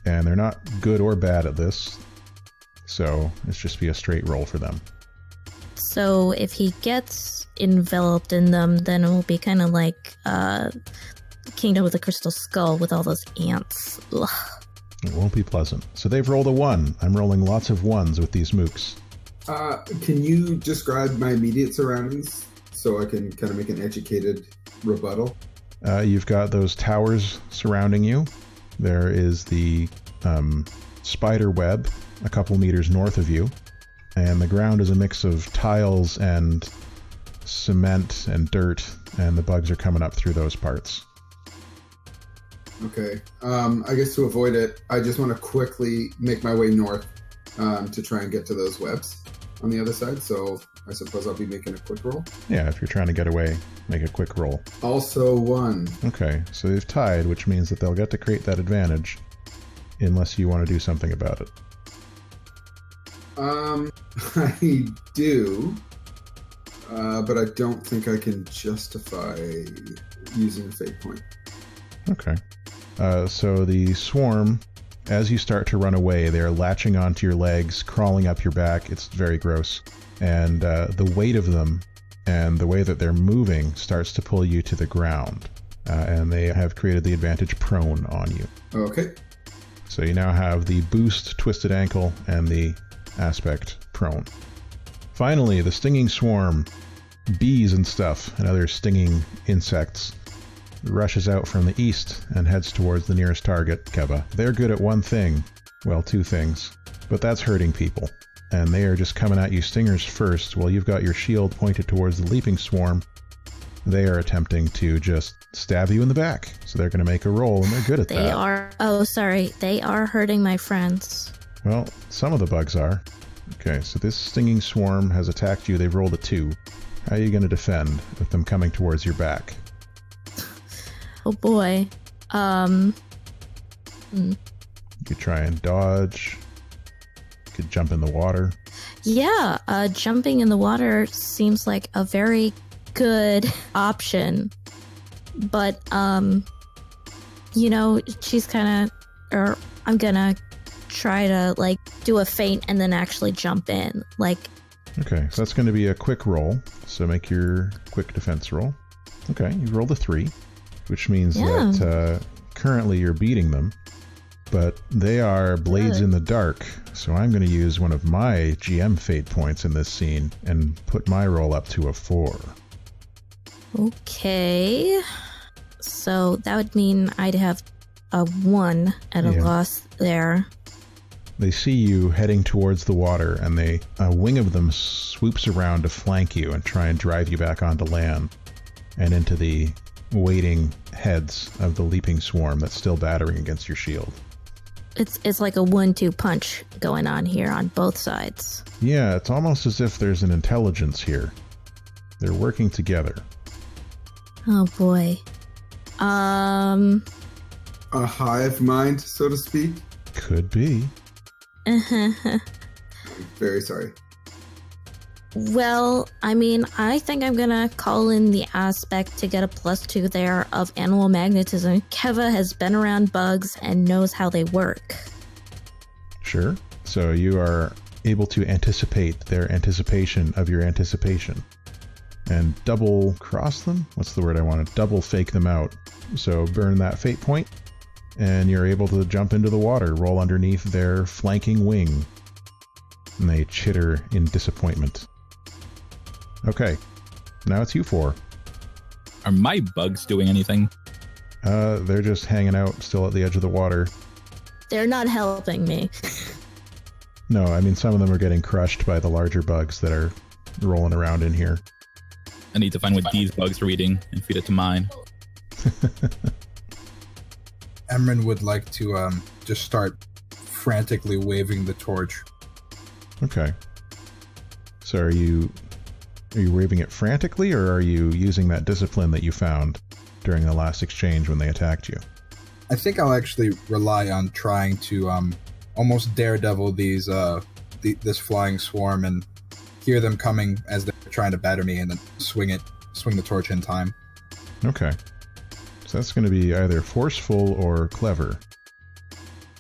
And they're not good or bad at this, so it's just be a straight roll for them. So if he gets enveloped in them, then it will be kind of like Kingdom of the Crystal Skull with all those ants. Ugh. It won't be pleasant. So they've rolled a 1. I'm rolling lots of 1s with these mooks. Can you describe my immediate surroundings so I can kind of make an educated rebuttal? You've got those towers surrounding you. There is the spider web a couple meters north of you. And the ground is a mix of tiles and cement and dirt, and the bugs are coming up through those parts. Okay. I guess to avoid it, I just want to quickly make my way north to try and get to those webs on the other side. So I suppose I'll be making a quick roll. Yeah, if you're trying to get away, make a quick roll. Also 1. Okay, so they've tied, which means that they'll get to create that advantage unless you want to do something about it. I do, but I don't think I can justify using a fate point. Okay. So the swarm, as you start to run away, they're latching onto your legs, crawling up your back. It's very gross. And the weight of them and the way that they're moving starts to pull you to the ground. And they have created the advantage prone on you. Okay. So you now have the boost twisted ankle and the aspect prone. Finally, the stinging swarm, bees and stuff, and other stinging insects, rushes out from the east and heads towards the nearest target, Keva. They're good at one thing, well, 2 things, but that's hurting people. And they are just coming at you stingers first, while you've got your shield pointed towards the leaping swarm. They are attempting to just stab you in the back, so they're going to make a roll, and they're good at that. They are hurting my friends. Well, some of the bugs are. Okay, so this stinging swarm has attacked you. They've rolled a 2. How are you going to defend with them coming towards your back? Oh boy. You could try and dodge. You could jump in the water. Yeah, jumping in the water seems like a very good option. But, you know, she's kind of... Or I'm gonna try to, like, do a feint and then actually jump in. Like... Okay, so that's going to be a quick roll. So make your quick defense roll. Okay, you rolled a 3, which means that currently you're beating them. But they are blades in the dark, so I'm going to use one of my GM fate points in this scene and put my roll up to a 4. Okay. So that would mean I'd have a 1 at a loss there. They see you heading towards the water, and a wing of them swoops around to flank you and try and drive you back onto land and into the waiting heads of the leaping swarm that's still battering against your shield. It's like a 1-2 punch going on here on both sides. Yeah, it's almost as if there's an intelligence here. They're working together. Oh boy. A hive mind, so to speak? Could be. I'm very sorry. Well, I mean, I think I'm gonna call in the aspect to get a +2 there of animal magnetism. Keva has been around bugs and knows how they work. Sure. So you are able to anticipate their anticipation of your anticipation. And double cross them? What's the word I wanted? Double fake them out. So burn that fate point, and you're able to jump into the water, roll underneath their flanking wing. And they chitter in disappointment. Okay, now it's you 4. Are my bugs doing anything? They're just hanging out still at the edge of the water. They're not helping me. No, I mean some of them are getting crushed by the larger bugs that are rolling around in here. I need to find what these bugs are eating and feed it to mine. Emran would like to just start frantically waving the torch. Okay. So are you waving it frantically, or are you using that discipline that you found during the last exchange when they attacked you? I think I'll actually rely on trying to almost daredevil these this flying swarm and hear them coming as they're trying to batter me, and then swing the torch in time. Okay. So that's going to be either forceful or clever.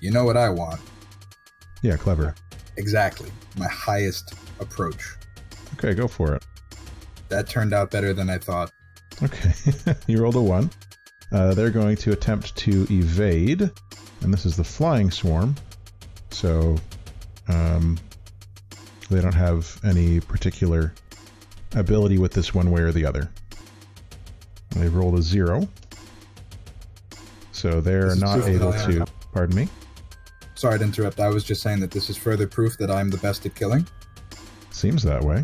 You know what I want. Yeah, clever. Exactly. My highest approach. Okay, go for it. That turned out better than I thought. Okay. You rolled a 1. They're going to attempt to evade, and this is the flying swarm. So, they don't have any particular ability with this one way or the other. They've rolled a 0. So they're not able to... Pardon me? Sorry to interrupt. I was just saying that this is further proof that I'm the best at killing. Seems that way.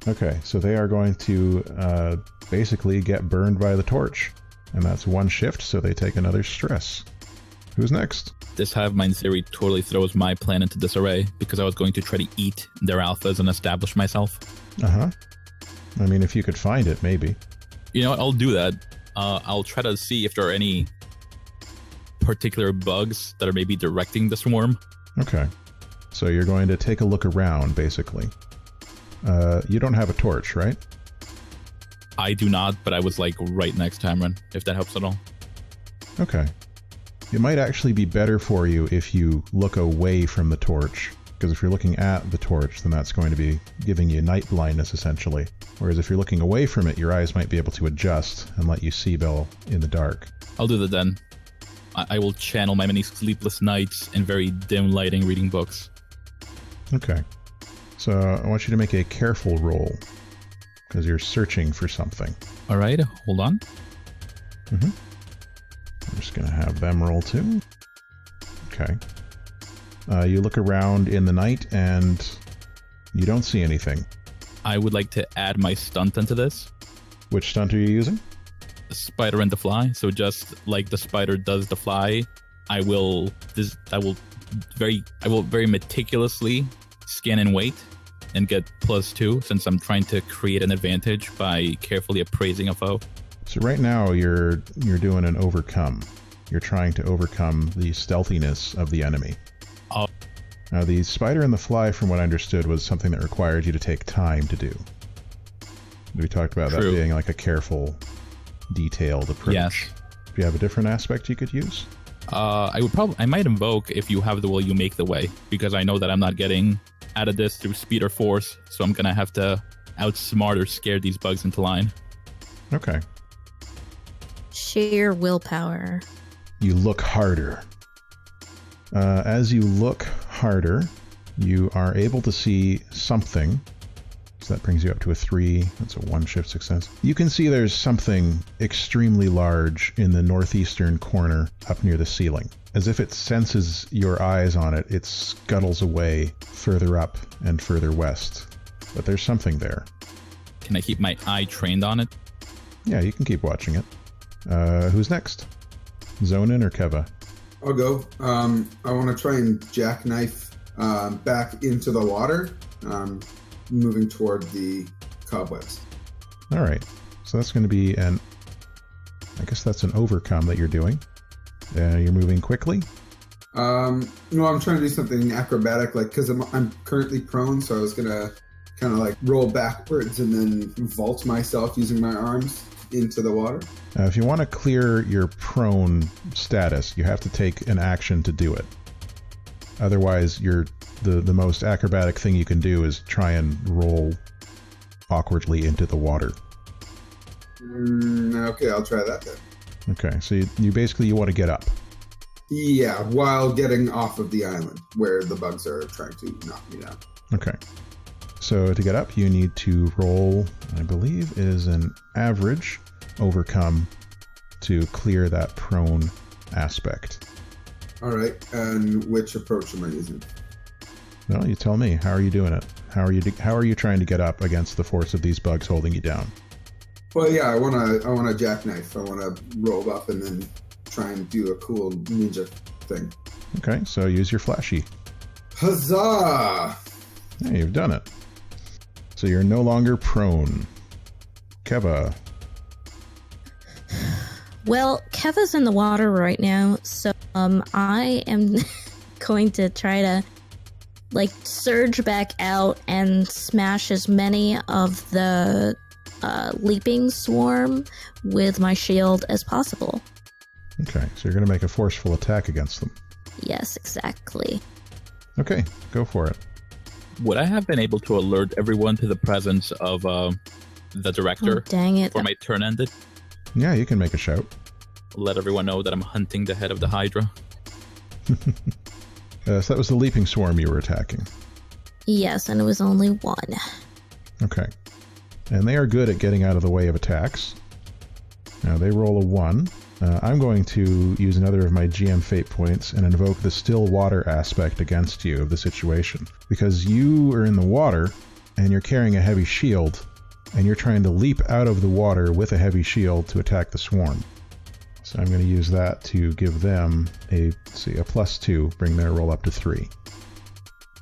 Okay, so they are going to basically get burned by the torch. And that's one shift, so they take another stress. Who's next? This hive mind theory totally throws my plan into disarray because I was going to try to eat their alphas and establish myself. Uh-huh. I mean, if you could find it, maybe. You know what? I'll do that. I'll try to see if there are any particular bugs that are maybe directing the swarm. Okay. So you're going to take a look around, basically. You don't have a torch, right? I do not, but I was like right next to Amran, if that helps at all. Okay. It might actually be better for you if you look away from the torch, because if you're looking at the torch, then that's going to be giving you night blindness, essentially. Whereas if you're looking away from it, your eyes might be able to adjust and let you see Bill in the dark. I'll do that then. I will channel my many sleepless nights in very dim lighting reading books. Okay. So I want you to make a careful roll, because you're searching for something. Alright, hold on. Mm-hmm. I'm just going to have them roll too. Okay. You look around in the night and you don't see anything. I would like to add my stunt into this. Which stunt are you using? The spider and the fly. So just like the spider does the fly, I will very meticulously scan and wait and get +2 since I'm trying to create an advantage by carefully appraising a foe. So right now you're doing an overcome. You're trying to overcome the stealthiness of the enemy. Oh. Now the spider and the fly, from what I understood, was something that required you to take time to do. We talked about that being like a careful, detailed approach. Yes. Do you have a different aspect you could use? I might invoke if you have the will, you make the way, because I know that I'm not getting out of this through speed or force, so I'm gonna have to outsmart or scare these bugs into line. Okay. Sheer willpower. You look harder. As you look harder, you are able to see something. So that brings you up to a 3. That's a 1-shift success. You can see there's something extremely large in the northeastern corner up near the ceiling. As if it senses your eyes on it, it scuttles away further up and further west. But there's something there. Can I keep my eye trained on it? Yeah, you can keep watching it. Who's next? Zonin or Keva? I'll go. I want to try and jackknife back into the water, moving toward the cobwebs. All right. So that's going to be I guess that's an overcome that you're doing. You're moving quickly? No, I'm trying to do something acrobatic, like, because I'm currently prone, so I was going to kind of like roll backwards and then vault myself using my arms into the water. If you want to clear your prone status, you have to take an action to do it. Otherwise, the most acrobatic thing you can do is try and roll awkwardly into the water. Okay, I'll try that then. Okay, so you basically want to get up. Yeah, while getting off of the island where the bugs are trying to knock me down. Okay. So to get up, you need to roll, I believe, is an average overcome to clear that prone aspect. All right, and which approach am I using? Well, you tell me. How are you doing it? How are you trying to get up against the force of these bugs holding you down? Well, yeah, I want to jackknife. I want to roll up and then try and do a cool ninja thing. Okay, so use your flashy. Huzzah! Yeah, you've done it. So you're no longer prone. Keva. Well, Keva's in the water right now, so I am going to try to surge back out and smash as many of the leaping swarm with my shield as possible. Okay, so you're going to make a forceful attack against them. Yes, exactly. Okay, go for it. Would I have been able to alert everyone to the presence of the director dang it. before my turn ended? Yeah, you can make a shout. Let everyone know that I'm hunting the head of the Hydra. So that was the leaping swarm you were attacking. Yes, and it was only 1. Okay. And they are good at getting out of the way of attacks. Now they roll a 1. I'm going to use another of my GM fate points and invoke the still water aspect against you of the situation. Because you are in the water, and you're carrying a heavy shield, and you're trying to leap out of the water with a heavy shield to attack the swarm. So I'm going to use that to give them a +2, bring their roll up to 3.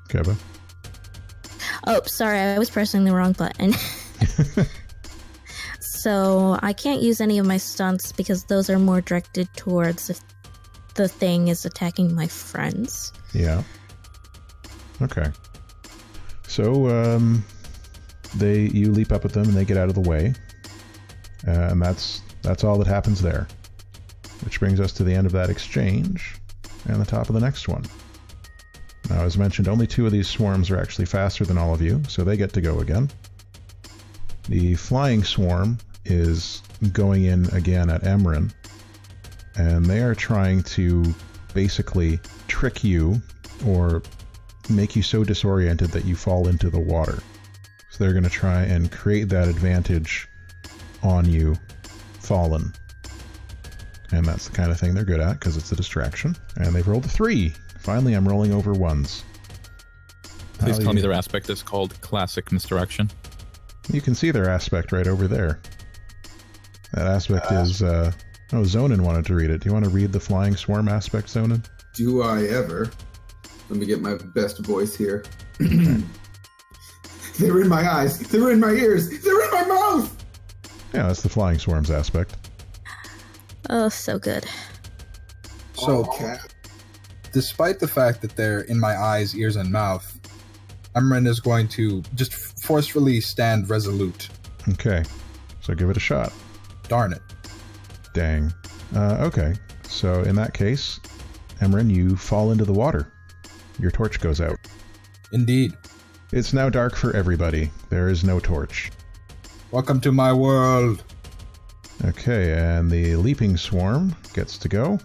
Keva? Oh, sorry, I was pressing the wrong button. So I can't use any of my stunts because those are more directed towards if the thing is attacking my friends. Yeah. Okay. So you leap up at them and they get out of the way, and that's all that happens there. Which brings us to the end of that exchange and the top of the next one. Now, as mentioned, only 2 of these swarms are actually faster than all of you, so they get to go again. The flying swarm is going in again at Emran, and they are trying to basically trick you or make you so disoriented that you fall into the water. So they're going to try and create that advantage on you, fallen. And that's the kind of thing they're good at, because it's a distraction. And they've rolled a 3. Finally, I'm rolling over 1s. Please tell me their aspect is called Classic Misdirection. You can see their aspect right over there. That aspect is... oh, Zonin wanted to read it. Do you want to read the flying swarm aspect, Zonin? Do I ever? Let me get my best voice here. They're in my eyes. They're in my ears. They're in my mouth! Yeah, that's the flying swarm's aspect. Oh, so good. So, Okay. despite the fact that they're in my eyes, ears, and mouth, Emran is going to just forcefully stand resolute. Okay, so give it a shot. Darn it. Dang. Okay, so in that case, Emran, you fall into the water. Your torch goes out. Indeed. It's now dark for everybody. There is no torch. Welcome to my world. Okay, and the leaping swarm gets to go.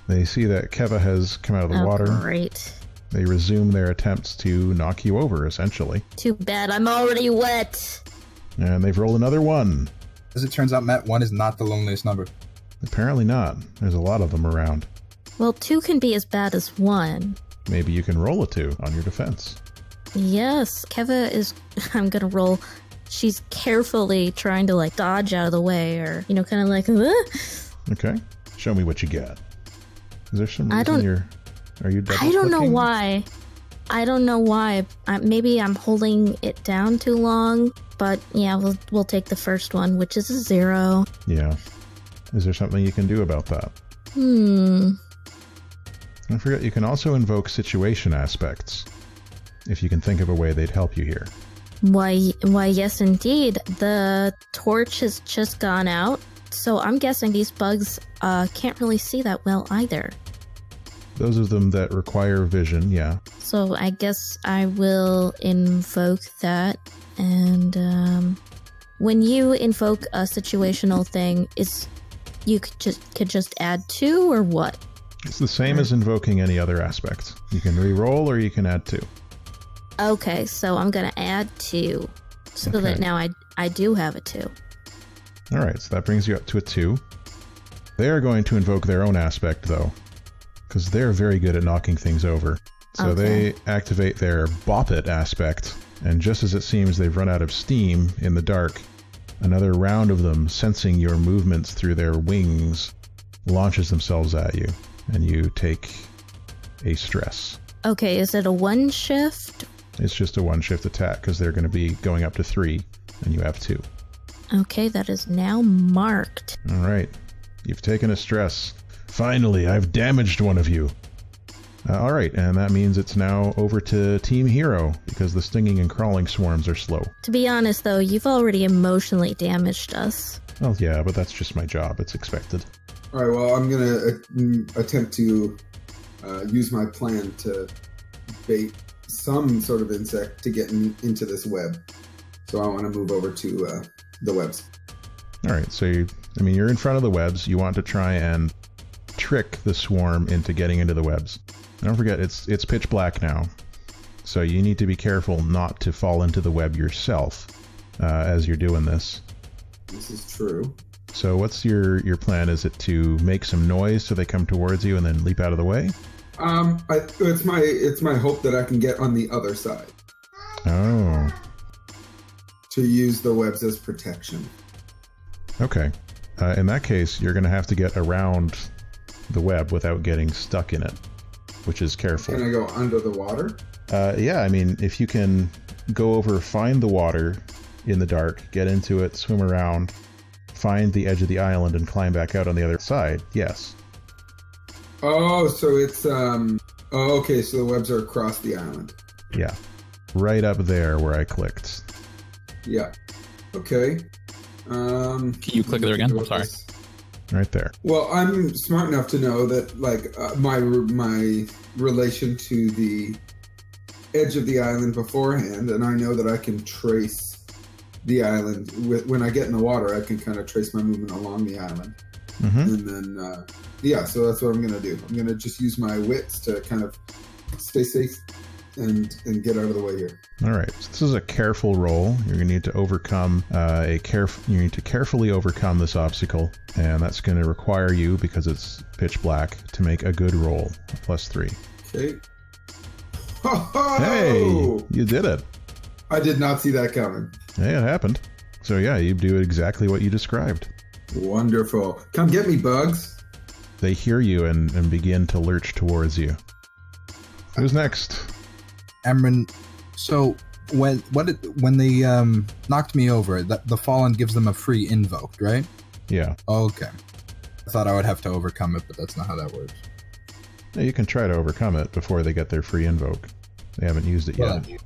They see that Keva has come out of the water. Great. They resume their attempts to knock you over, essentially. Too bad, I'm already wet. And they've rolled another 1. As it turns out, Matt, 1 is not the loneliest number. Apparently not. There's a lot of them around. Well, 2 can be as bad as 1. Maybe you can roll a 2 on your defense. Yes, Keva is... I'm gonna roll... She's carefully trying to, like, dodge out of the way, or, you know, kind of like... Okay. Show me what you got. Is there some reason you're... Are you double-clicking? I don't know why. I don't know why. Maybe I'm holding it down too long, but yeah, we'll take the first one, which is a 0. Yeah. Is there something you can do about that? Don't forget, you can also invoke situation aspects, if you can think of a way they'd help you here. Why, yes, indeed. The torch has just gone out, so I'm guessing these bugs can't really see that well either. Those of them that require vision, yeah. So I guess I will invoke that, and when you invoke a situational thing, you could just add 2 or what? It's the same as invoking any other aspect. You can re-roll or you can add 2. Okay, so I'm gonna add 2, so that now I do have a 2. All right, so that brings you up to a 2. They are going to invoke their own aspect, though, because they're very good at knocking things over. So they activate their Bop It aspect, and just as it seems they've run out of steam in the dark, another round of them, sensing your movements through their wings, launches themselves at you, and you take a stress. Okay, is it a 1 shift? It's just a 1 shift attack, because they're going to be going up to 3, and you have 2. Okay, that is now marked. All right. You've taken a stress. Finally, I've damaged one of you. All right, and that means it's now over to Team Hero, because the stinging and crawling swarms are slow. To be honest, though, you've already emotionally damaged us. Well, yeah, but that's just my job. It's expected. All right, well, I'm going to attempt to use my plan to bait some sort of insect to get into this web. So I want to move over to the webs. All right, so you're in front of the webs. You want to try and trick the swarm into getting into the webs. Don't forget, it's pitch black now, so you need to be careful not to fall into the web yourself as you're doing this. This is true. So what's your plan? Is it to make some noise so they come towards you and then leap out of the way? It's my hope that I can get on the other side. Oh. To use the webs as protection. Okay. In that case, you're going to have to get around the web without getting stuck in it, which is careful. Can I go under the water? Yeah, I mean, if you can go over, find the water in the dark, get into it, swim around, find the edge of the island, and climb back out on the other side, yes. Oh, so it's, okay, so the webs are across the island. Yeah. Right up there where I clicked. Yeah. Okay. Can you click there again? I'm sorry. Right there. Well, I'm smart enough to know that, like, my relation to the edge of the island beforehand, and I know that I can trace the island. When I get in the water, I can kind of trace my movement along the island. Mm-hmm. And then, yeah, so that's what I'm going to do. I'm going to just use my wits to kind of stay safe and get out of the way here. All right. So this is a careful roll. You're going to need to overcome you need to carefully overcome this obstacle, and that's going to require you, because it's pitch black, to make a good roll, +3. Okay. Ho-ho! Hey, you did it. I did not see that coming. Hey, it happened. So yeah, you do exactly what you described. Wonderful. Come get me, bugs. They hear you and begin to lurch towards you. Who's next? Emran, so when they knocked me over, the Fallen gives them a free invoke, right? Yeah. Okay. I thought I would have to overcome it, but that's not how that works. Yeah, you can try to overcome it before they get their free invoke. They haven't used it yet. In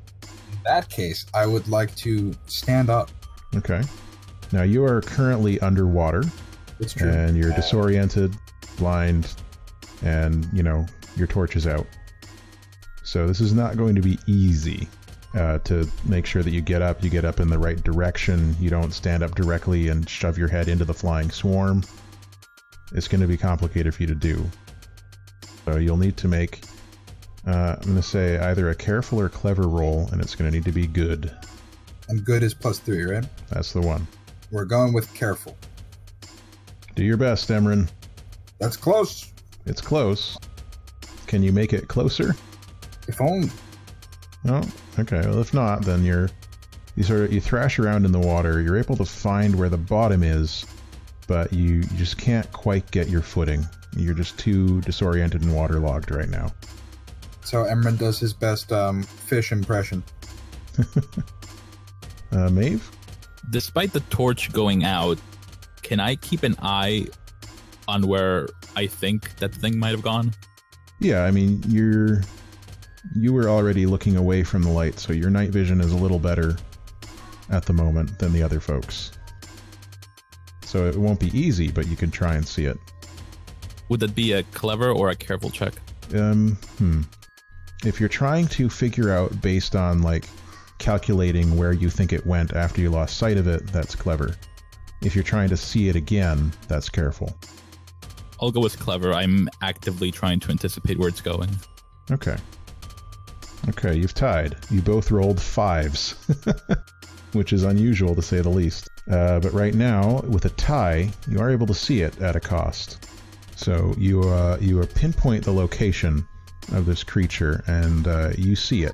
that case, I would like to stand up. Okay. Now you are currently underwater. It's true. And you're disoriented, blind, and, your torch is out. So this is not going to be easy to make sure that you get up in the right direction. You don't stand up directly and shove your head into the flying swarm. It's going to be complicated for you to do. So you'll need to make, I'm going to say, either a careful or clever roll, and it's going to need to be good. And good is +3, right? That's the one. We're going with careful. Do your best, Emran. That's close. It's close. Can you make it closer? If only. Oh, okay. Well, if not, then you thrash around in the water. You're able to find where the bottom is, but you just can't quite get your footing. You're just too disoriented and waterlogged right now. So Emran does his best fish impression. Maeve? Despite the torch going out, can I keep an eye on where I think that thing might have gone? Yeah, I mean, you were already looking away from the light, so your night vision is a little better at the moment than the other folks. So it won't be easy, but you can try and see it. Would that be a clever or a careful check? If you're trying to figure out based on, like, calculating where you think it went after you lost sight of it, that's clever. If you're trying to see it again, that's careful. I'll go with clever. I'm actively trying to anticipate where it's going. Okay. Okay, you've tied. You both rolled 5s, which is unusual to say the least. But right now, with a tie, you are able to see it at a cost. So you pinpoint the location of this creature, and you see it.